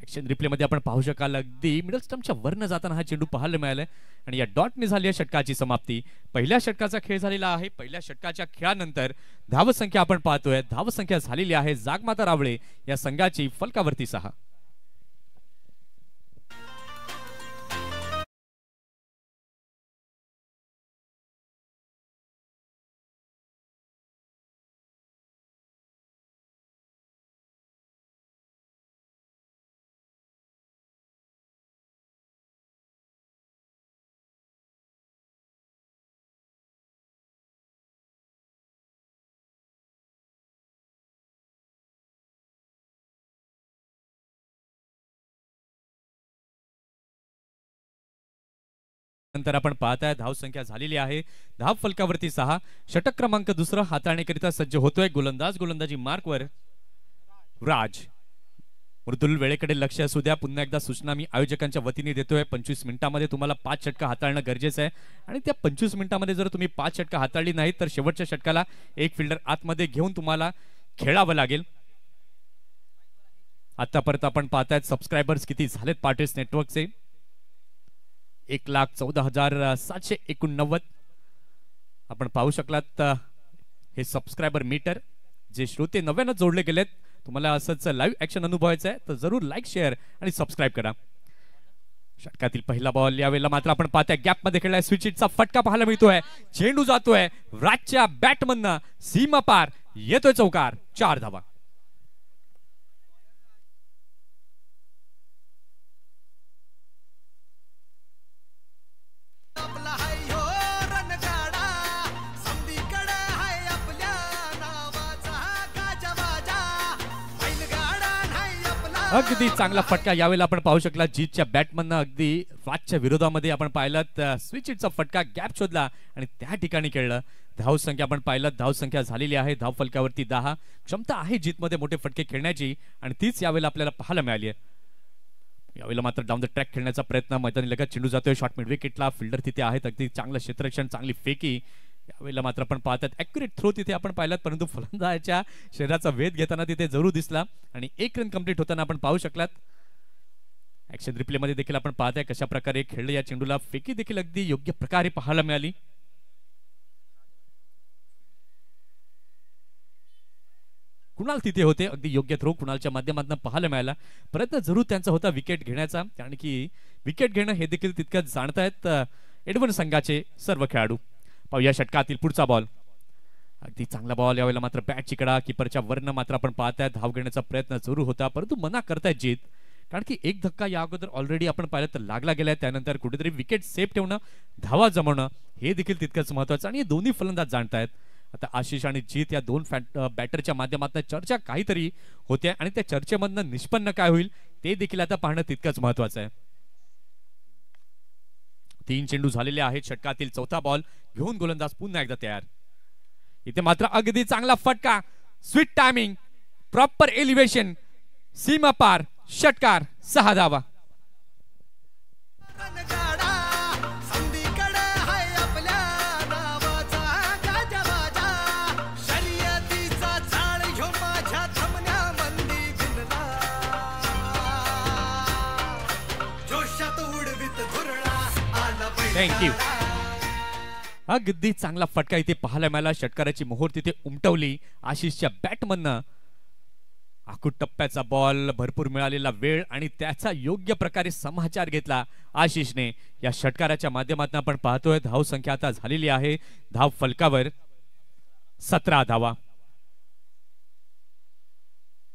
ऍक्शन रिप्ले मध्ये आपण पाहू शकाल अगदी मिडल स्टंपच्या वरनं जाताना हा चेंडू पाहायला मिळालाय आणि या डॉटने झाली आहे षटकाची समाप्ती. पहिल्या षटकाचा खेळ झालेला आहे. पहिल्या षटकाच्या खेळानंतर धावसंख्या आपण पाहतोय धावसंख्या झालेली आहे जागमाता रावळे या संघाची फलकावरती 6. नंतर आपण पाहताय धाव संख्या झालेली आहे धाव फलकावरती 6. षटक क्रमांक 2 हाताळण्याकरिता सज्ज होतोय गोलंदाज. गोलंदाजी मार्कवर राज. मृदुल वेळेकडे लक्ष असू द्या. पुन्हा एकदा सूचना मी आयोजकांच्या वतीने देतोय. 25 मिनिटांमध्ये तुम्हाला 5 षटका हाताळणं गरजेचं आहे आणि त्या 25 मिनिटांमध्ये जर तुम्ही 5 षटका हाताळली नाहीत तर शेवटच्या षटकाला एक फिल्डर आतमध्ये घेऊन तुम्हाला खेळावं लागेल. आतापर्यंत आपण पाहतायत सबस्क्रायबर्स किती झालेत पार्टीस नेटवर्कचे 1,14,789. आपण पाहू शकलात हे सबस्क्रायबर मीटर जे श्रोते नव्यानं जोडले गेलेत. तुम्हाला असंच लाईव्ह ऍक्शन अनुभवायचं आहे तर जरूर लाईक शेअर आणि सबस्क्राईब करा. षटकातील पहिला बॉल यावेळेला मात्र आपण पाहताय गॅप मध्ये खेळलाय. स्विच हिटचा फटका पाहायला मिळतोय. चेंडू जातोय राजच्या बॅटमधनं सीमा पार येतोय चौकार. 4 धावा. अगदी चांगला फटका यावेळेला आपण पाहू शकला. जीतच्या बॅटमधनं अगदी राजच्या विरोधामध्ये आपण पाहिलं स्विच हिटचा फटका गॅप शोधला आणि त्या ठिकाणी खेळलं. धाव संख्या आपण पाहिलं धाव संख्या झालेली आहे धाव फलकावरती 10. क्षमता आहे जीतमध्ये मोठे फटके खेळण्याची आणि तीच यावेळेला आपल्याला पाहायला मिळाली आहे. यावेळेला मात्र डाऊन द ट्रॅक खेळण्याचा प्रयत्न मैदानी लगत चेंडू जातोय शॉट मिड विकेटला. फिल्डर तिथे आहेत अगदी चांगलं क्षेत्ररक्षण चांगली फेकी. यावेळेला मात्र आपण पाहतात ॲक्युरेट थ्रो तिथे आपण पाहिलात परंतु फलंदाजाच्या शरीराचा वेध घेताना तिथे जरूर दिसला आणि 1 रन कंप्लीट होताना आपण पाहू शकलात. ऍक्शन रिप्ले मध्ये देखील आपण पाहताय कशा प्रकारे खेळलं या चेंडूला. फेकी देखील अगदी योग्य प्रकारे पाहायला मिळाली. कुणाल तिथे होते अगदी योग्य थ्रो कुणालच्या माध्यमातून पाहायला मिळाला. प्रयत्न जरूर त्यांचा होता विकेट घेण्याचा कारण की विकेट घेणं हे देखील तितकंच जाणतायत एडवन संघाचे सर्व खेळाडू. पाहूया षटकातील पुढचा बॉल. अगदी चांगला बॉल यावेळेला मात्र बॅटची कडा किपरच्या वरनं मात्र आपण पाहताय धाव घेण्याचा प्रयत्न सुरू होता परंतु मना करतायत जीत कारण की एक धक्का या अगोदर ऑलरेडी आपण पाहिलं तर लागला गेलाय. त्यानंतर कुठेतरी विकेट सेफ ठेवणं धावा जमवणं हे देखील तितकंच महत्वाचं आणि हे दोन्ही फलंदाज जाणतायत. आता आशिष आणि जीत या दोन बॅटरच्या माध्यमातून चर्चा काहीतरी होते आणि त्या चर्चेमधनं निष्पन्न काय होईल ते देखील आता पाहणं तितकंच महत्वाचं आहे. 3 चेंडू झालेले आहेत. षटकातील चौथा बॉल घेऊन गोलंदाज पुन्हा एकदा तयार. इथे मात्र अगदी चांगला फटका स्वीट टायमिंग प्रॉपर एलिव्हेशन सीमा पार षटकार 6 धावा. थँक्यू. अगदी चांगला फटका इथे पाहायला मिळाला. षटकाराची मोहोर तिथे उमटवली आशिषच्या बॅटमधनं. आखूड टप्प्याचा बॉल भरपूर मिळालेला वेळ आणि त्याचा योग्य प्रकारे समाचार घेतला आशिषने. या षटकाराच्या माध्यमातून आपण पाहतोय धाव संख्या आता झालेली आहे धाव फलकावर 17 धावा.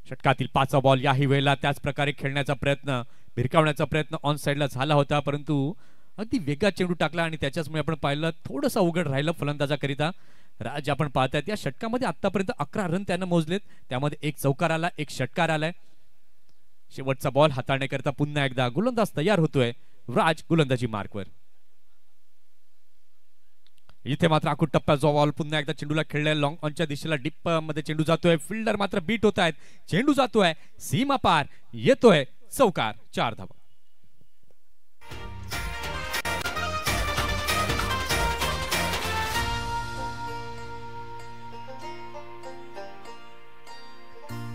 षटकातील 5वा बॉल याही वेळेला त्याच प्रकारे खेळण्याचा प्रयत्न भिरकावण्याचा प्रयत्न ऑन साइडला झाला होता परंतु अगदी वेगात चेंडू टाकला आणि त्याच्याचमुळे आपण पाहिलं थोडंसं उघड राहिलं फलंदाजाकरिता. राज आपण पाहतायत या षटकामध्ये आतापर्यंत 11 रन त्यानं मोजलेत. त्यामध्ये 1 चौकार आला 1 षटकार आलाय. शेवटचा बॉल हाताळण्याकरिता पुन्हा एकदा गोलंदाज तयार होतोय. राज गोलंदाजी मार्कवर. इथे मात्र आखूड टप्पा जो बॉल पुन्हा एकदा चेंडूला खेळलाय लॉंग ऑनच्या दिशेला डीप मध्ये चेंडू जातोय. फिल्डर मात्र बीट होत आहेत. चेंडू जातोय सीमा पार येतोय चौकार 4 धावा.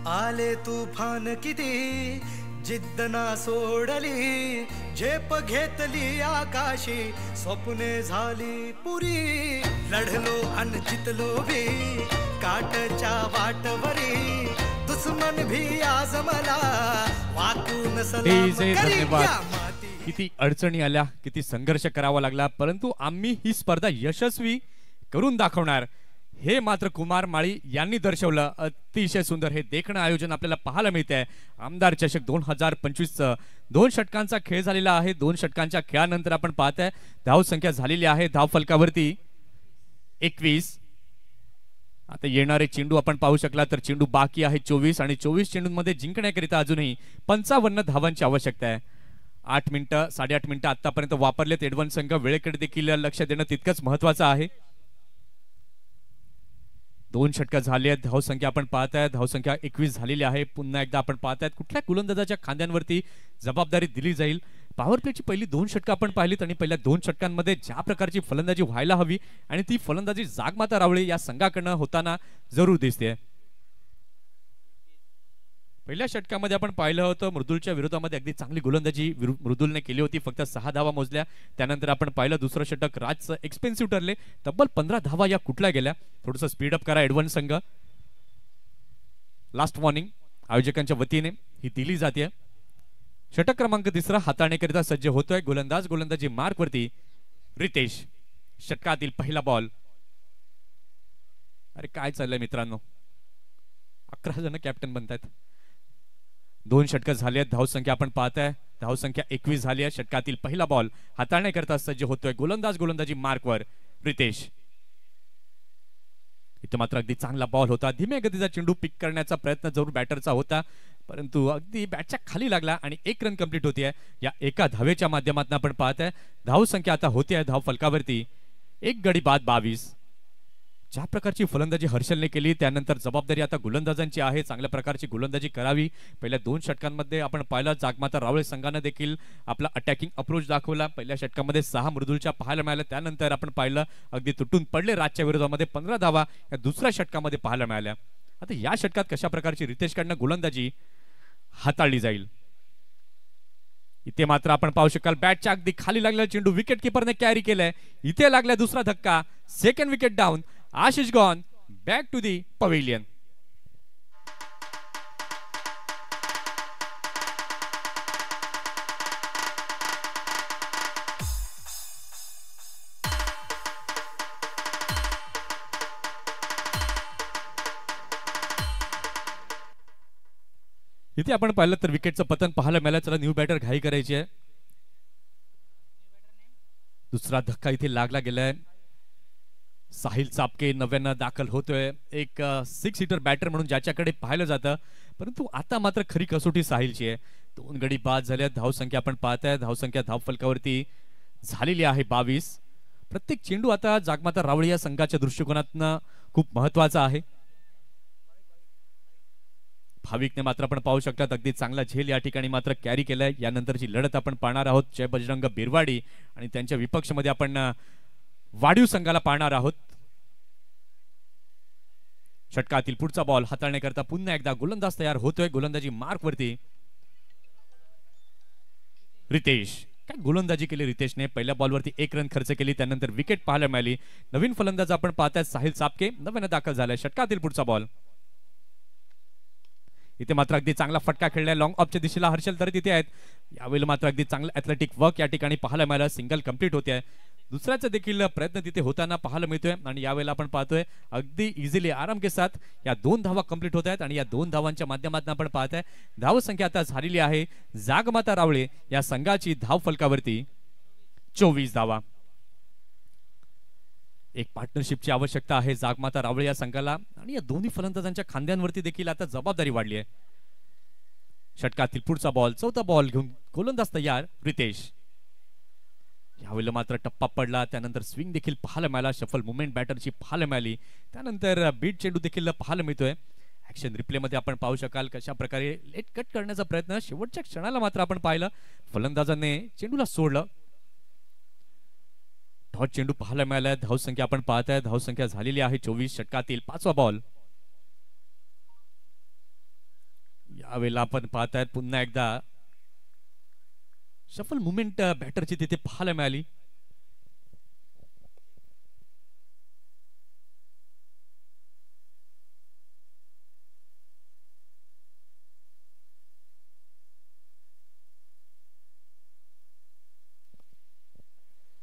आले तुफान किती जिद्द ना सोडली झेप घेतली आकाशी स्वप्ने झाली पुरी लढलो अन जितलो भी काटच्या वाटवरी दुश्मन भी आज मला वाकून सलाम धन्यवाद. किती अडचणी आल्या किती संघर्ष करावा लागला परंतु आम्ही ही स्पर्धा यशस्वी करून दाखवणार हे मात्र कुमार माळी यांनी दर्शवलं. अतिशय सुंदर हे देखणं आयोजन आपल्याला पाहायला मिळतंय. आमदार चषक 2025 2 षटकांचा खेळ झालेला आहे. 2 षटकांच्या खेळानंतर आपण पाहताय धाव संख्या झालेली आहे धाव फलकावरती 21. आता येणारे चेंडू आपण पाहू शकला तर चेंडू बाकी आहे 24 आणि 24 चेंडूंमध्ये जिंकण्याकरिता अजूनही 55 धावांची आवश्यकता आहे. 8 मिनिटं 8.5 मिनिटं आतापर्यंत वापरलेत. एडवन संघ वेळेकडे देखील लक्ष देणं तितकंच महत्वाचं आहे. 2 षटक झाले आहेत. धाव संख्या आपण पाहताय धाव संख्या 21 झालेली आहे. पुन्हा एकदा आपण पाहतायत कुठल्या गोलंदाजाच्या खांद्यांवरती जबाबदारी दिली जाईल. पॉवर प्लेची पहिली 2 षटकं आपण पाहिलीत आणि पहिल्या 2 षटकांमध्ये ज्या प्रकारची फलंदाजी व्हायला हवी आणि ती फलंदाजी जागमाता रावळे या संघाकडनं होताना जरूर दिसते. पहिल्या षटकामध्ये आपण पाहिलं होतं मृदुलच्या विरोधामध्ये अगदी चांगली गोलंदाजी मृदुलने केली होती, फक्त 6 धावा मोजल्या. त्यानंतर आपण पाहिलं दुसरं षटक राजचं एक्सपेन्सिव्ह ठरले, तब्बल 15 धावा या कुठल्या गेल्या. थोडंसं स्पीडअप करा एडव्हान्स संघ. लास्ट वॉर्निंग आयोजकांच्या वतीने ही दिली जाते. षटक क्रमांक 3 हाताळण्याकरिता सज्ज होतोय गोलंदाजी मार्क वरती रितेश. षटकातील पहिला बॉल. अरे काय चाललंय मित्रांनो, 11 जण कॅप्टन बनतायत. 2 षटक झाली आहेत. धावसंख्या आपण पाहताय, धावसंख्या 21 झाली आहे. षटकातील पहिला बॉल हाताळण्याकरता सज्ज होतोय गोलंदाजी मार्कवर रितेश. इथे मात्र अगदी चांगला बॉल होता. धीम्या गतीचा चेंडू पिक करण्याचा प्रयत्न जरूर बॅटरचा होता, परंतु अगदी बॅटच्या खाली लागला आणि 1 रन कंप्लीट होतीये. या एका धावेच्या माध्यमातून आपण पाहताय धावसंख्या आता होती आहे धाव फलकावरती 1 गडी बाद 22. ज्या प्रकारची फलंदाजी हर्षलने केली त्यानंतर जबाबदारी आता गोलंदाजांची आहे. चांगल्या प्रकारची गोलंदाजी करावी. पहिल्या 2 षटकांमध्ये आपण पाहिलं जागमाता रावळे संघाने देखील आपला अटॅकिंग अप्रोच दाखवला. पहिल्या षटकामध्ये 6 मृदुलच्या पाहायला मिळाल्या. त्यानंतर आपण पाहिलं अगदी तुटून पडले राजच्या विरोधामध्ये 15 धावा या दुसऱ्या षटकामध्ये पाहायला मिळाल्या. आता या षटकात कशा प्रकारची रितेशकडनं गोलंदाजी हाताळली जाईल. इथे मात्र आपण पाहू शकाल बॅटच्या अगदी खाली लागलेला चेंडू विकेट किपरने कॅरी केलाय. इथे लागला दुसरा धक्का. Second wicket down. Ashish gone back to the pavilion. इथे आपण पाहिलं तर विकेटचं पतन पाहायला मिळालं. चला न्यू बॅटर घाई करायची आहे. दुसरा धक्का इथे लागला गेलाय. साहिल चापके नव्यानं दाखल होतोय. एक 6 सीटर बॅटर म्हणून ज्याच्याकडे पाहिलं जातं, परंतु आता मात्र खरी कसोटी साहिलची आहे. 2 गडी बाद झाल्या. धावसंख्या आपण पाहताय, धावसंख्या धाव फलकावरती झालेली आहे 22. प्रत्येक चेंडू आता जागमाता रावळे या संघाच्या दृष्टिकोनातून खूप महत्वाचा आहे. भाविकने मात्र आपण पाहू शकतात अगदी चांगला झेल या ठिकाणी मात्र कॅरी केलाय. यानंतरची लढत आपण पाहणार आहोत जय बजरंग बिरवाडी आणि त्यांच्या विपक्षमध्ये आपण वाढीव संघाला पाहणार आहोत. षटकातील पुढचा बॉल हाताळण्याकरता पुन्हा एकदा गोलंदाज तयार होतोय गोलंदाजी मार्क वरती रितेश. काय गोलंदाजी केली रितेशने. पहिल्या बॉलवरती 1 रन खर्च केली, त्यानंतर विकेट पाहायला मिळाली. नवीन फलंदाज आपण पाहताय साहिल चापके नव्यानं दाखल झालाय. षटकातील पुढचा बॉल. इथे मात्र अगदी चांगला फटका खेळलाय लॉंग ऑफच्या दिशेला हर्षल तर तिथे आहेत. यावेळेला मात्र अगदी चांगलं ॲथलेटिक वर्क या ठिकाणी पाहायला मिळालं. सिंगल कंप्लीट होते आहे. दुसऱ्याचा देखील प्रयत्न तिथे होताना पाहायला मिळतोय आणि यावेळेला आपण पाहतोय अगदी इझिली आराम के साथ या 2 धावा कंप्लीट होत आहेत आणि या 2 धावांच्या माध्यमातून आपण पाहताय धाव संख्या आता झालेली आहे जागमाता रावळे या संघाची धाव फलकावरती 24 धावा. एक पार्टनरशिपची आवश्यकता आहे जागमाता रावळे या संघाला आणि या दोन्ही फलंदाजांच्या खांद्यांवरती देखील आता जबाबदारी वाढली आहे. षटकातील पुढचा बॉल, चौथा बॉल घेऊन गोलंदाज तयार रितेश. यावेळेला मात्र टप्पा पडला, त्यानंतर स्विंग देखील पाहायला मिळाला, शफल मुवमेंट बॅटरची पाहायला मिळाली, त्यानंतर बीट चेंडू देखील पाहायला मिळतोय. ऍक्शन रिप्ले मध्ये आपण पाहू शकाल कशा प्रकारे लेट कट करण्याचा प्रयत्न. शेवटच्या क्षणाला मात्र आपण पाहिलं फलंदाजाने चेंडूला सोडलं. डॉट चेंडू पाहायला मिळाला. धावसंख्या आपण पाहताय, धावसंख्या झालेली आहे 24. षटकातील 5वा बॉल. यावेळेला आपण पाहताय पुन्हा एकदा शफल मुवमेंट बॅटरची तिथे पाहायला मिळाली.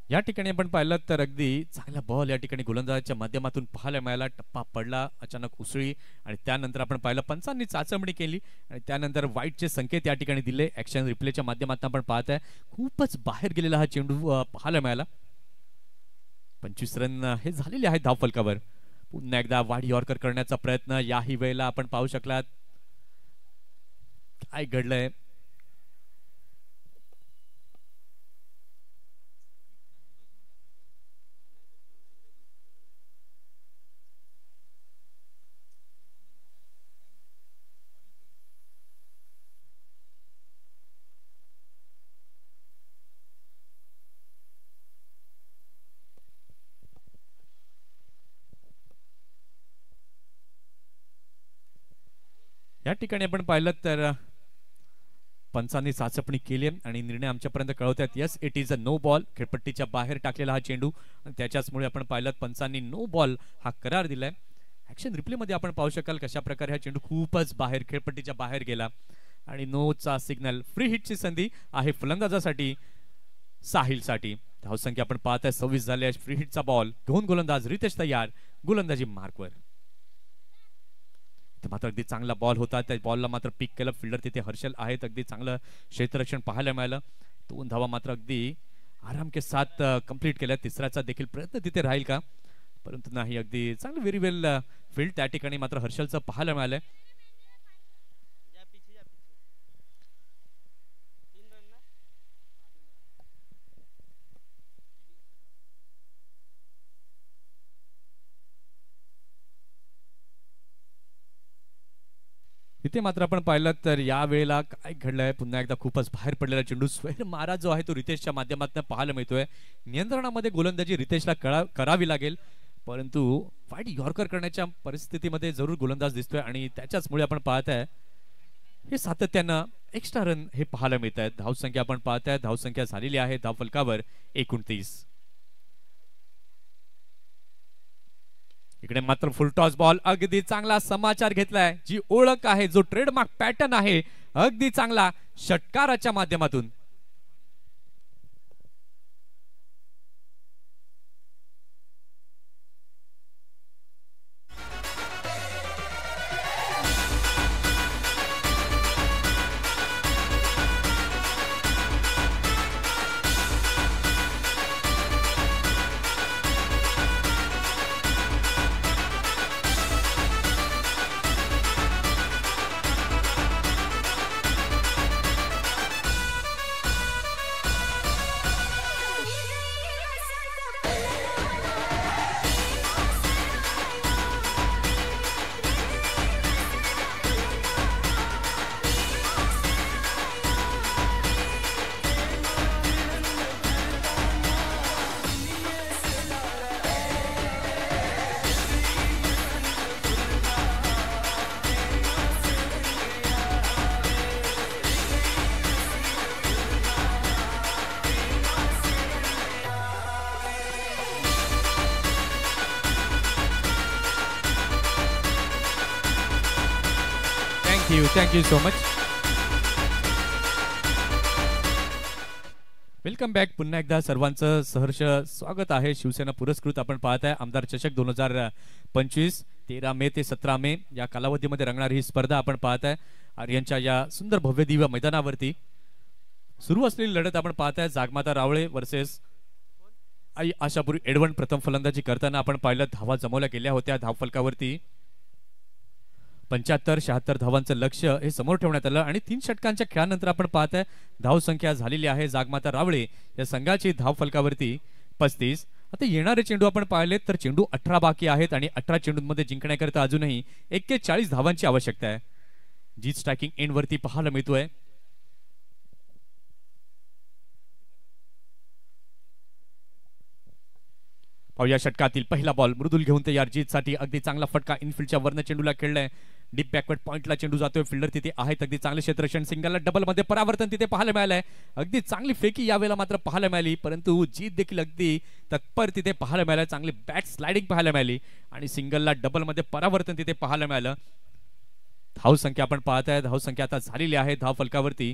या ठिकाणी आपण पाहिलं तर अगदी चांगला बॉल या ठिकाणी गोलंदाजाच्या माध्यमातून पाहायला मिळाला. टप्पा पडला, अचानक उसळी आणि त्यानंतर आपण पाहिलं पंचांनी चाचपणी केली आणि त्यानंतर वाईटचे संकेत या ठिकाणी दिले. ऍक्शन रिप्लेच्या माध्यमातून आपण पाहताय खूपच बाहेर गेलेला हा चेंडू पाहायला मिळाला. 25 रन हे झालेले आहेत धाव फलकावर. पुन्हा एकदा वाढ यॉर्कर करण्याचा प्रयत्न. याही वेळेला आपण पाहू शकलात काय घडलंय. या ठिकाणी आपण पाहिलं तर पंचांनी चाचपणी केली आणि निर्णय आमच्यापर्यंत कळवतात yes it is a no ball. खेळपट्टीच्या बाहेर टाकलेला हा चेंडू आणि त्याच्याचमुळे आपण पाहिलं पंचांनी नो बॉल हा करार दिलाय. ऍक्शन रिप्ले मध्ये आपण पाहू शकाल कशा प्रकारे हा चेंडू खूपच बाहेर खेळपट्टीच्या बाहेर गेला आणि नोचा सिग्नल. फ्री हिटची संधी आहे फलंदाजासाठी साहिलसाठी. धावसंख्या आपण पाहताय 26 झाले. फ्री हिटचा बॉल दोन गोलंदाज रितेश तयार गोलंदाजी मार्कवर. मात्र अगदी चांगला बॉल होता त्या बॉलला मात्र पिक केलं फिल्डर तिथे हर्षल आहेत. अगदी चांगलं क्षेत्ररक्षण पाहायला मिळालं. 2 धावा मात्र अगदी आराम के साथ कंप्लीट केल्या. तिसऱ्याचा देखील प्रयत्न तिथे राहील का परंतु नाही. अगदी चांगलं व्हेरी वेल फील्ड त्या ठिकाणी मात्र हर्षलचं पाहायला मिळालंय. इथे मात्र आपण पाहिलं तर या वेळेला काय घडलंय पुन्हा एकदा खूपच बाहेर पडलेला चेंडू स्वेर मारा जो आहे तो रितेशच्या माध्यमातून पाहायला मिळतोय. नियंत्रणामध्ये गोलंदाजी रितेशला करावी लागेल परंतु वाईट यॉर्कर करण्याच्या परिस्थितीमध्ये जरूर गोलंदाज दिसतोय आणि त्याच्याचमुळे आपण पाहताय हे सातत्यानं एक्स्ट्रा रन हे पाहायला मिळत आहेत. धावसंख्या आपण पाहताय धावसंख्या झालेली आहे धाव फलकावर 29. इकडे मात्र फुल टॉस बॉल अगदी चांगला समाचार घेतलाय. जी ओळख आहे जो ट्रेडमार्क पॅटर्न आहे अगदी चांगला षटकाराच्या माध्यमातून. Thank you so much. Welcome back. पुन्हा एकदा सर्वांचं सहर्ष स्वागत आहे. शिवसेना पुरस्कृत आपण पाहताय आमदार चषक 2025 13 मे ते 17 मे या कालावधीमध्ये रंगणारी ही स्पर्धा आपण पाहताय आर्यनच्या या सुंदर भव्य दिव्य मैदानावरती सुरू असलेली लढत आपण पाहताय. जागमाता रावळे वर्सेस आई आशापुरी एडवण. प्रथम फलंदाजी करताना आपण पाहिलं धावा जमवल्या गेल्या होत्या. धावफलकावरती 75-76 धावांचं लक्ष हे समोर ठेवण्यात आलं आणि 3 षटकांच्या खेळानंतर आपण पाहताय धाव संख्या झालेली आहे जागमाता रावळे या संघाची धाव फलकावरती 35. आता येणारे चेंडू आपण पाहिले तर चेंडू 18 बाकी आहेत आणि 18 चेंडूंमध्ये जिंकण्याकरता अजूनही 41 धावांची आवश्यकता आहे. जी स्ट्रायकिंग एंड वरती पाहायला मिळतोय. पाहूया षटकातील पहिला बॉल मृदुल घेऊन तयार. जीतसाठी अगदी चांगला फटका इनफिल्डच्या वर्ण चेंडूला खेळलाय. डीप बॅकवर्ड पॉइंटला चेंडू जातोय. फिल्डर तिथे आहेत अगदी चांगले क्षेत्ररक्षण. सिंगलला डबल मध्ये परावर्तन तिथे पाहायला मिळालंय. अगदी चांगली फेकी यावेळेला मात्र पाहायला मिळाली परंतु जीत देखील अगदी तत्पर तिथे पाहायला मिळालं. चांगली बॅट स्लायडिंग पाहायला मिळाली आणि सिंगलला डबल मध्ये परावर्तन तिथे पाहायला मिळालं. धाव संख्या आपण पाहताय धाव संख्या आता झालेली आहे धाव फलकावरती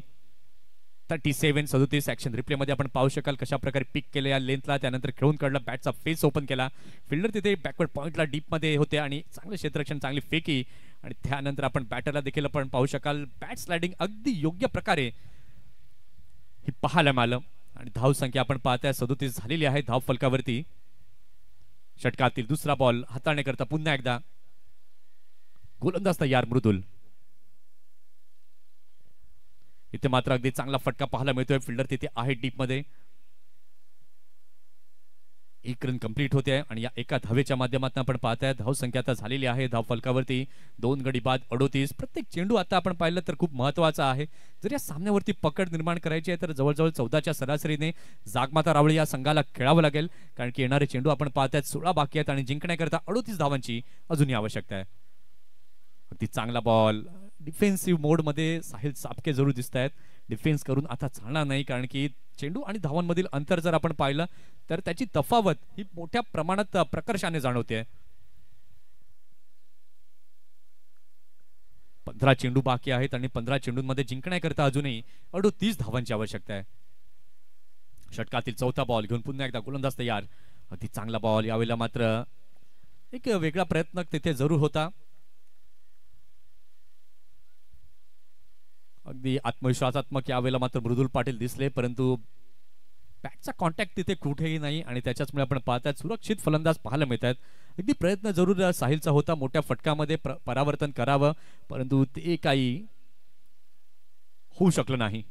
37-37. ऍक्शन रिप्ले मध्ये आपण पाहू शकाल कशा प्रकारे पिक केले या लेंथला. त्यानंतर खेळून काढला बॅटचा फेस ओपन केला. फिल्डर तिथे बॅकवर्ड पॉइंटला डीप मध्ये होते आणि चांगले क्षेत्ररक्षण चांगली फेकी आणि त्यानंतर आपण बॅटरला देखील आपण पाहू शकाल बॅट स्लायडिंग अगदी योग्य प्रकारे ही पाहायला मिळालं आणि धाव संख्या आपण पाहताय 37 झालेली आहे धाव फलकावरती. षटकातील दुसरा बॉल हाताळण्याकरता पुन्हा एकदा गोलंदाज तयार मृदुल. इथे मात्र अगदी चांगला फटका पाहायला मिळतोय. फिल्डर तिथे आहे डीप मध्ये. 1 रन कंप्लीट होते आहे आणि या एका धावेच्या माध्यमातून आपण पाहताय धाव संख्या आता झालेली आहे धाव फलकावरती 2 गडी बाद 38. प्रत्येक चेंडू आता आपण पाहिलं तर खूप महत्वाचा आहे. जर या सामन्यावरती पकड निर्माण करायची आहे तर जवळजवळ 14च्या सरासरीने जागमाता रावळे या संघाला खेळावं लागेल कारण की येणारे चेंडू आपण पाहताय 16 बाकी आहेत आणि जिंकण्याकरता 38 धावांची अजूनही आवश्यकता आहे. अगदी चांगला बॉल डिफेन्सिव्ह मोडमध्ये साहिल सापके जरूर दिसत आहेत. डिफेन्स करून आता चालणार नाही, कारण की चेंडू आणि धावांमधील अंतर जर आपण पाहिलं तर त्याची तफावत ही मोठ्या प्रमाणात प्रकर्षाने जाणवते. 15 चेंडू बाकी आहेत आणि 15 चेंडूंमध्ये जिंकण्याकरता अजूनही 38 धावांची आवश्यकता आहे. षटकातील चौथा बॉल घेऊन पुन्हा एकदा गोलंदाज तयार. अगदी चांगला बॉल. यावेळेला मात्र एक वेगळा प्रयत्न तिथे जरूर होता. अगदी आत्मविश्वासात्मक यावेळेला मात्र मृदुल पाटील दिसले, परंतु बॅटचा कॉन्टॅक्ट तिथे कुठेही नाही आणि त्याच्याचमुळे आपण पाहतात सुरक्षित फलंदाज पाहायला मिळतात. अगदी प्रयत्न जरूर साहिलचा होता मोठ्या फटकामध्ये परावर्तन करावं, परंतु ते काही होऊ शकलं नाही.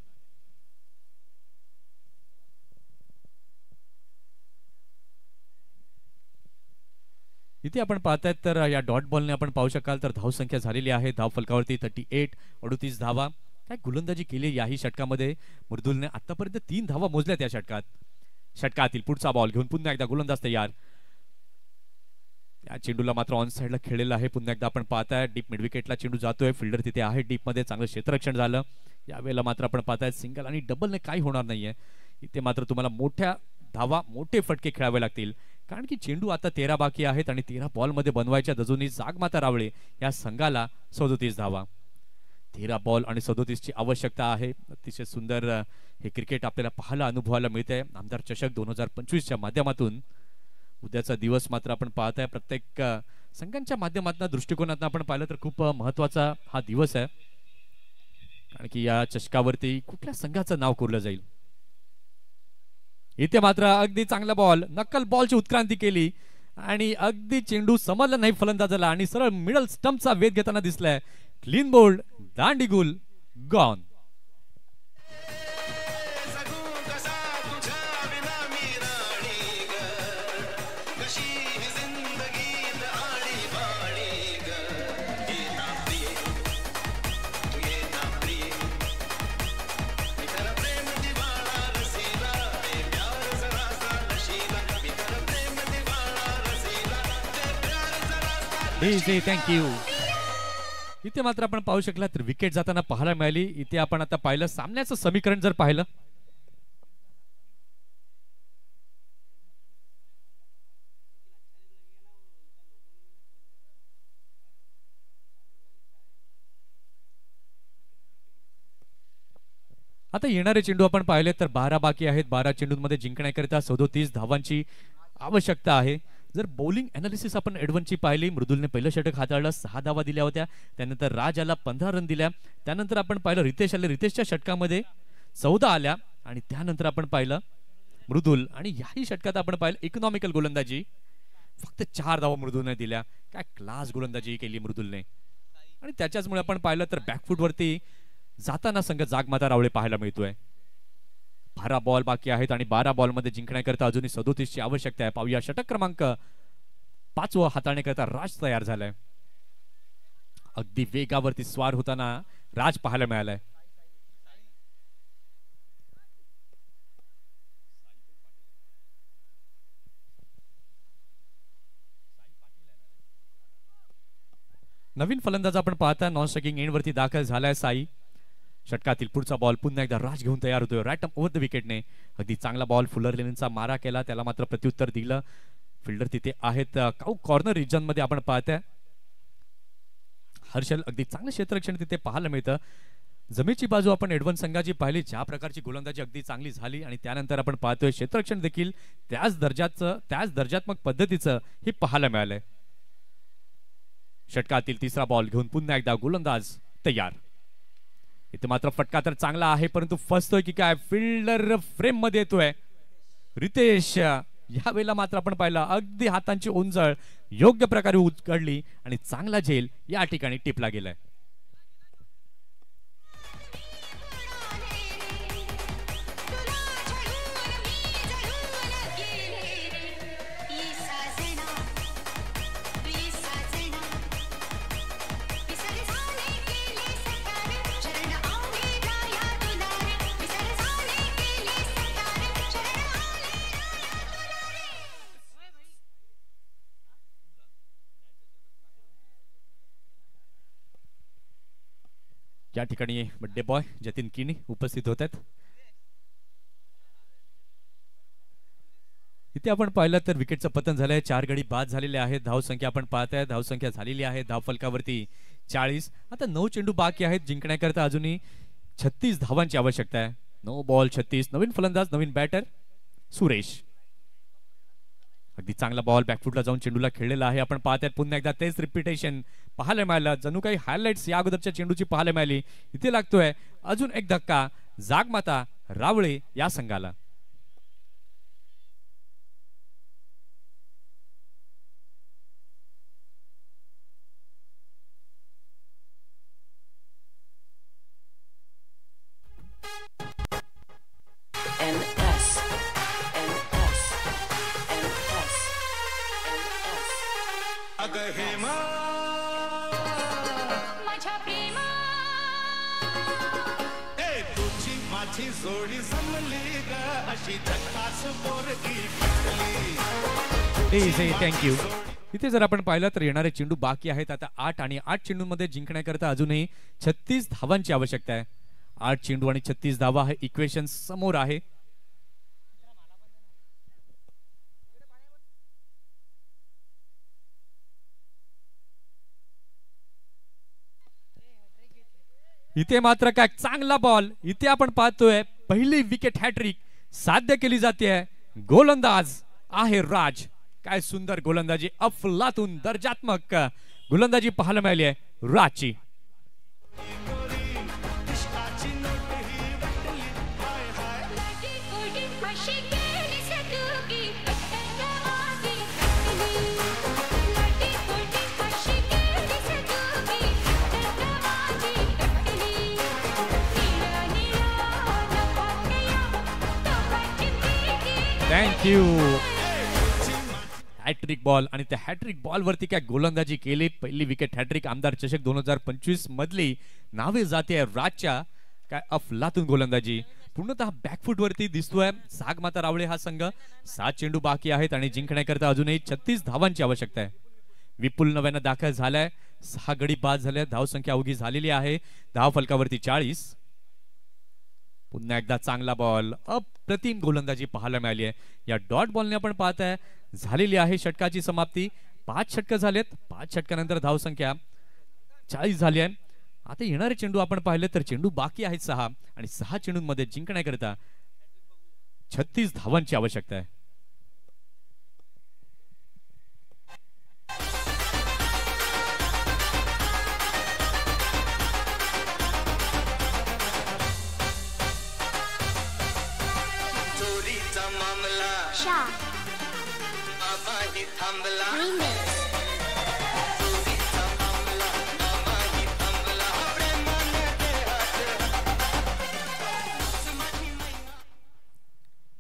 इथे आपण पाहतायत तर या डॉट बॉलने आपण पाहू शकाल तर धाव संख्या झालेली आहे. धाव फलकावरती 38, 38 धावा. काय गोलंदाजी केली याही षटकामध्ये. मृदुलने आतापर्यंत 3 धावा मोजल्या त्या षटकात. षटकातील पुढचा बॉल घेऊन पुन्हा एकदा गोलंदाज तयार. या चेंडूला मात्र ऑन साइडला खेळलेला आहे. पुन्हा एकदा आपण पाहताय डीप मिड विकेटला चेंडू जातोय. फिल्डर तिथे आहे डीप मध्ये. चांगलं क्षेत्ररक्षण झालं. यावेळेला मात्र आपण पाहताय सिंगल आणि डबलने काही होणार नाहीये. इथे मात्र तुम्हाला मोठ्या धावा मोठे फटके खेळावे लागतील, कारण की चेंडू आता 13 बाकी आहेत आणि 13 बॉल मध्ये बनवायच्या दजूनी जागमाता रावळे या संघाला 37 धावा. 13 बॉल आणि 37 ची आवश्यकता आहे. अतिशय सुंदर हे क्रिकेट आपल्याला पाहायला अनुभवायला मिळते आमदार चषक 2025 च्या माध्यमातून. उद्याचा दिवस मात्र आपण पाहताय प्रत्येक संघांच्या माध्यमातून दृष्टिकोनातून आपण पाहिलं तर खूप महत्वाचा हा दिवस आहे, कारण की या चषकावरती कुठल्या संघाचं नाव कोरलं जाईल. इथे मात्र अगदी चांगला बॉल. नक्कल बॉलची उत्क्रांती केली आणि अगदी चेंडू समजला नाही फलंदाजाला आणि सरळ मिडल स्टंपचा वेध घेताना दिसलाय. क्लीन बोल्ड, दांडीगुल, गॉन. थँक्यू. इथे मात्र आपण पाहू शकला तर विकेट जाताना पाहायला मिळाली. इथे आपण आता पाहिलं सामन्याचं समीकरण जर पाहिलं आता येणारे चेंडू आपण पाहिले तर 12 बाकी आहेत. 12 चेंडूंमध्ये जिंकण्याकरिता 37 धावांची आवश्यकता आहे. जर बॉलिंग अनालिसिस आपण एडवनची पाहिली, मृदुलने पहिलं षटक हाताळलं, 6 धावा दिल्या होत्या. त्यानंतर राज आला 15 रन दिल्या. त्यानंतर आपण पाहिलं रितेश आले, रितेशच्या षटकामध्ये 14 आल्या आणि त्यानंतर आपण पाहिलं मृदुल आणि याही षटकात आपण पाहिलं इकॉनॉमिकल गोलंदाजी, फक्त 4 धावा मृदुलने दिल्या. काय क्लास गोलंदाजी केली मृदुलने. आणि त्याच्याचमुळे आपण पाहिलं तर बॅकफूट वरती जाताना संघ जागमाता रावळे पाहायला मिळतोय. 12 बॉल बाकी आहेत आणि 12 बॉल मध्ये जिंकण्याकरता अजूनही 37 ची आवश्यकता आहे. पाहूया षटक क्रमांक 5 हाताळण्याकरता राज तयार झालाय. अगदी वेगावरती स्वार होताना राज पाहायला मिळालाय. नवीन फलंदाज आपण पाहता नॉन स्ट्रायकिंग एंड वरती दाखल झालाय साई. षटकातील पुढचा बॉल पुन्हा एकदा राज घेऊन तयार होतोय राईट ओव्हर द विकेटने. अगदी चांगला बॉल फुलर लेनचा मारा केला, त्याला मात्र प्रत्युत्तर दिलं. फिल्डर तिथे आहेत. काऊ कॉर्नर रिजन मध्ये आपण पाहताय हर्षल. अगदी चांगलं क्षेत्ररक्षण तिथे पाहायला मिळतं. जमेची बाजू आपण एडवन संघाची पाहिली, ज्या प्रकारची गोलंदाजी अगदी चांगली झाली आणि त्यानंतर आपण पाहतोय क्षेत्ररक्षण देखील त्याच दर्जात्मक पद्धतीचं हे पाहायला मिळालंय. षटकातील तिसरा बॉल घेऊन पुन्हा एकदा गोलंदाज तयार. इथे मात्र फटका तर चांगला आहे, परंतु फसतोय की काय. फिल्डर फ्रेम मध्ये येतोय रितेश. या वेळेला मात्र आपण पाहिलं अगदी हातांची उंजळ योग्य प्रकारे उचलली आणि चांगला झेल या ठिकाणी टिपला गेलाय. या ठिकाणी बड्डे बॉय जतीन किनी उपस्थित होत आहेत. इथे आपण पाहिलं तर विकेटचं पतन झालंय. 4 गडी बाद झालेले आहेत. धावसंख्या आपण पाहताय. धावसंख्या झालेली आहे धावफलकावरती 40. आता 9 चेंडू बाकी आहेत. जिंकण्याकरता अजूनही 36 धावांची आवश्यकता आहे. 9 बॉल 36. नवीन फलंदाज नवीन बॅटर सुरेश. अगदी चांगला बॉल बॅकफुटला जाऊन चेंडूला खेळलेला आहे. आपण पाहतायत पुन्हा एकदा तेच रिपिटेशन पाहायला मिळालं. जणू काही हायलाइट्स या अगोदरच्या चेंडूची पाहायला मिळाली. इथे लागतोय अजून एक धक्का जागमाता रावळे या संघाला. थँक्यू. इथे जर आपण पाहिलं तर येणारे चेंडू बाकी आहेत आता 8 आणि 8 चेंडूंमध्ये जिंकण्याकरता अजूनही 36 धावांची आवश्यकता आहे. 8 चेंडू आणि 36 धावा हे इक्वेशन समोर आहे. इथे मात्र काय चांगला बॉल. इथे आपण पाहतोय पहिली विकेट हॅट्रिक साध्य केली जाते. गोलंदाज आहे राज. काय सुंदर गोलंदाजी अफलातून दर्जात्मक गोलंदाजी पाहायला मिळाली आहे राजची. थँक्यू. हॅट्रिक बॉल आणि त्या हॅट्रिक बॉल वरती काय गोलंदाजी केली. पहिली विकेट हॅट्रिक आमदार चषक 2025 मधली नावे जाते राजच्या. काय अफलातून गोलंदाजी पूर्णतः बॅकफुट वरती दिसतोय. जागमाता रावळे हा संघ. 7 चेंडू बाकी आहेत आणि जिंकण्याकरता अजूनही 36 धावांची आवश्यकता आहे. विपुल नव्यानं दाखल झालाय. 6 गडी बाद झाले. धावसंख्या अवघी झालेली आहे. धाव फलकावरती 40. पुन्हा एकदा चांगला बॉल. अप्रतिम गोलंदाजी पाहायला मिळाली आहे. या डॉट बॉलने आपण पाहताय झालेली आहे षटकाची समाप्ती. 5 षटक झालेत. 5 षटकानंतर धावसंख्या 40 झाली आहे. आता येणारे चेंडू आपण पाहिले तर चेंडू बाकी आहेत 6 आणि 6 चेंडूंमध्ये जिंकण्याकरता 36 धावांची आवश्यकता आहे.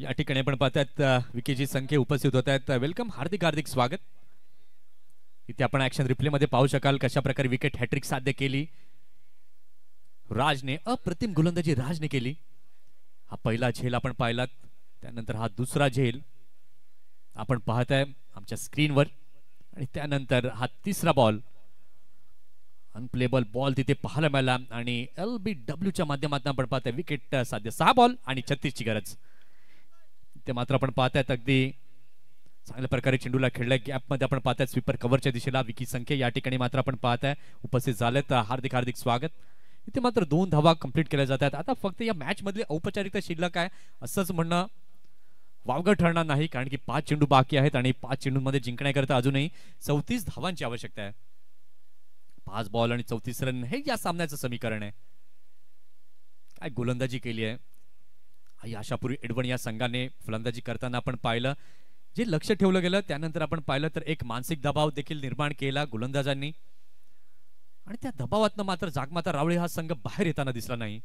या ठिकाणी आपण पाहतात विकेटची संख्या उपस्थित होत आहेत. वेलकम. हार्दिक हार्दिक स्वागत. इथे आपण ऍक्शन रिप्ले मध्ये पाहू शकाल कशा प्रकारे विकेट हॅट्रिक साध्य केली राजने. अप्रतिम गोलंदाजी राजने केली. हा पहिला झेल आपण पाहिलात. त्यानंतर हा दुसरा झेल आपण पाहताय आमच्या स्क्रीनवर आणि त्यानंतर हा तिसरा बॉल अनप्लेबल बॉल तिथे पाहायला मिळाला आणि LBW च्या माध्यमातून आपण पाहताय विकेट साध्य. 6 बॉल आणि 36 ची गरज. ते मात्र आपण पाहतायत अगदी चांगल्या प्रकारे चेंडूला खेळलाय. गॅप मध्ये आपण पाहताय स्वीपर कव्हरच्या दिशेला विकी संख्या या ठिकाणी मात्र आपण पाहताय उपस्थित झालेत. हार्दिक हार्दिक स्वागत. इथे मात्र 2 धावा कंप्लीट केल्या जातात. आता फक्त या मॅच मधली औपचारिकता शिल्लक आहे असंच म्हणणं वावगं ठरणार नाही कारण की 5 चेंडू बाकी आहेत आणि 5 चेंडूंमध्ये जिंकण्याकरता अजूनही 34 धावांची आवश्यकता आहे. 5 बॉल आणि 34 रन हे या सामन्याचं समीकरण आहे. काय गोलंदाजी केली आहे. आशापुरी एडवण या संघाने फलंदाजी करताना आपण पाहिलं जे लक्ष ठेवलं गेलं. त्यानंतर आपण पाहिलं तर एक मानसिक दबाव देखील निर्माण केला गोलंदाजांनी आणि त्या दबावातनं मात्र जागमाता रावळे हा संघ बाहेर येताना दिसला नाही.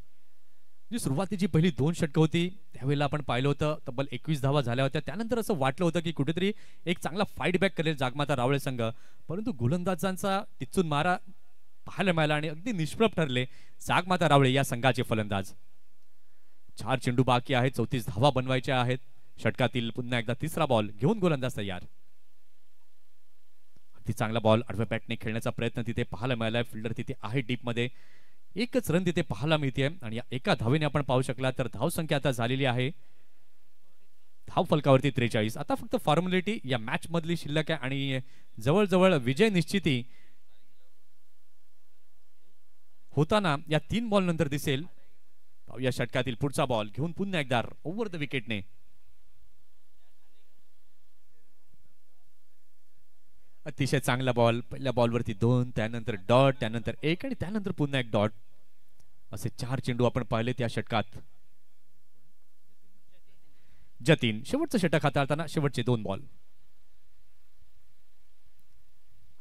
जी सुरुवातीची पहिली 2 षटकं होती त्यावेळेला आपण पाहिलं होतं तब्बल 21 धावा झाल्या होत्या. त्यानंतर असं वाटलं होतं की कुठेतरी एक चांगला फाईट बॅक करेल जागमाता रावळे संघ. परंतु गोलंदाजांचा टिच्चून मारा पाहायला मिळाला आणि अगदी निष्प्रभ ठरले जागमाता रावळे या संघाचे फलंदाज. 4 चेंडू बाकी आहेत. 34 धावा बनवायच्या आहेत. षटकातील पुन्हा एकदा तिसरा बॉल घेऊन गोलंदाज तयार. अगदी चांगला बॉल आडव्या बॅटने खेळण्याचा प्रयत्न तिथे पाहायला मिळालाय. फिल्डर तिथे आहे डीप मध्ये. एकच रन तिथे पाहायला मिळते आणि या एका धावेने आपण पाहू शकला तर धावसंख्या आता झालेली आहे धाव फलकावरती 43. आता फक्त फॉर्मॅलिटी या मॅच मधली शिल्लक आहे आणि जवळजवळ विजय निश्चिती होताना या 3 बॉल नंतर दिसेल. या षटकातील पुढचा बॉल घेऊन पुन्हा एकदा ओव्हर द विकेटने अतिशय चांगला बॉल. पहिल्या बॉलवरती 2, त्यानंतर डॉट, त्यानंतर 1 आणि त्यानंतर पुन्हा एक डॉट. असे 4 चेंडू आपण पाहिले त्या षटकात. जतीन शेवटचं षटक हाताळताना शेवटचे 2 बॉल.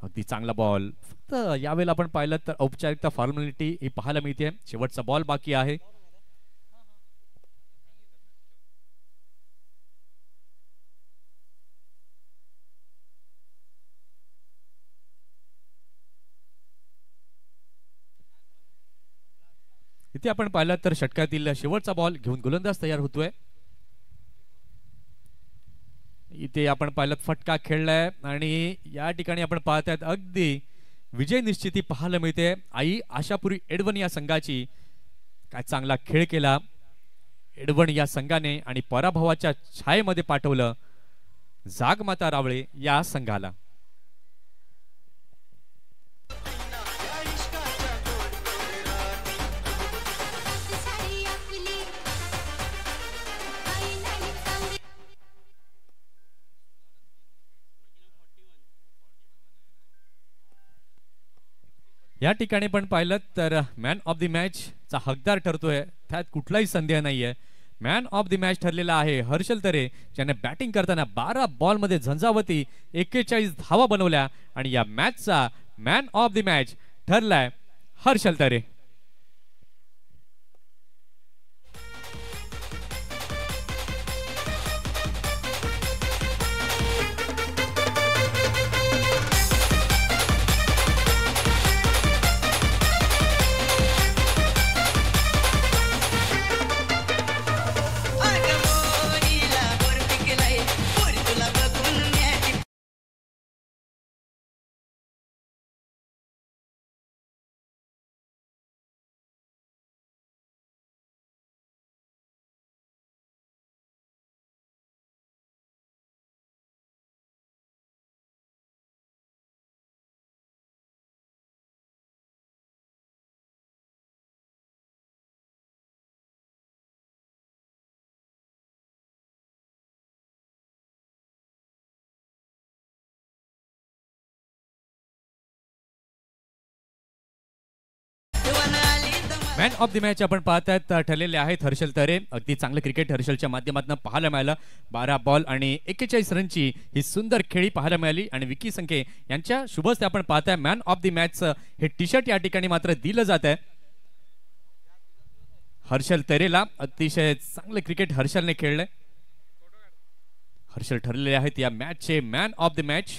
अगदी चांगला बॉल. फक्त यावेळेला आपण पाहिलं तर औपचारिकता फॉर्मॅलिटी ही पाहायला मिळते. शेवटचा बॉल बाकी आहे. इथे आपण पाहिलं तर षटकातील शेवटचा बॉल घेऊन गोलंदाज तयार होतोय. इथे आपण पाहिलं फटका खेळलाय आणि या ठिकाणी आपण पाहतायत अगदी विजय निश्चिती पाहायला मिळते. आई आशापुरी एडवन या संघाची काय चांगला खेळ केला एडवन या संघाने आणि पराभवाच्या छायेमध्ये पाठवलं जागमाता रावळे या संघाला. या ठिकाणी पण पाहिलं तर मॅन ऑफ द मॅच चा हकदार ठरतोय त्यात कुठलाही संदेह नाहीये. मॅन ऑफ द मॅच ठरलेला आहे हर्षल तरे ज्याने बॅटिंग करताना 12 बॉल मध्ये झंझावती 41 धावा बनवल्या आणि या मॅचचा मॅन ऑफ द मॅच ठरलाय Harshal Tare. Man of the match आपण पाहतात ठरलेले आहेत हर्षल तरे. अगदी चांगलं क्रिकेट हर्षलच्या माध्यमातून पाहायला मिळालं. 12 बॉल आणि 41 रनची ही सुंदर खेळी पाहायला मिळाली आणि विकी संखे यांच्या शुभ हस्ते आपण पाहताय मॅन ऑफ द मॅच हे टी शर्ट या ठिकाणी मात्र दिलं जात आहे हर्षल तरेला. अतिशय चांगलं क्रिकेट हर्षलने खेळलंय. हर्षल ठरलेले आहेत या मॅचचे मॅन ऑफ द मॅच.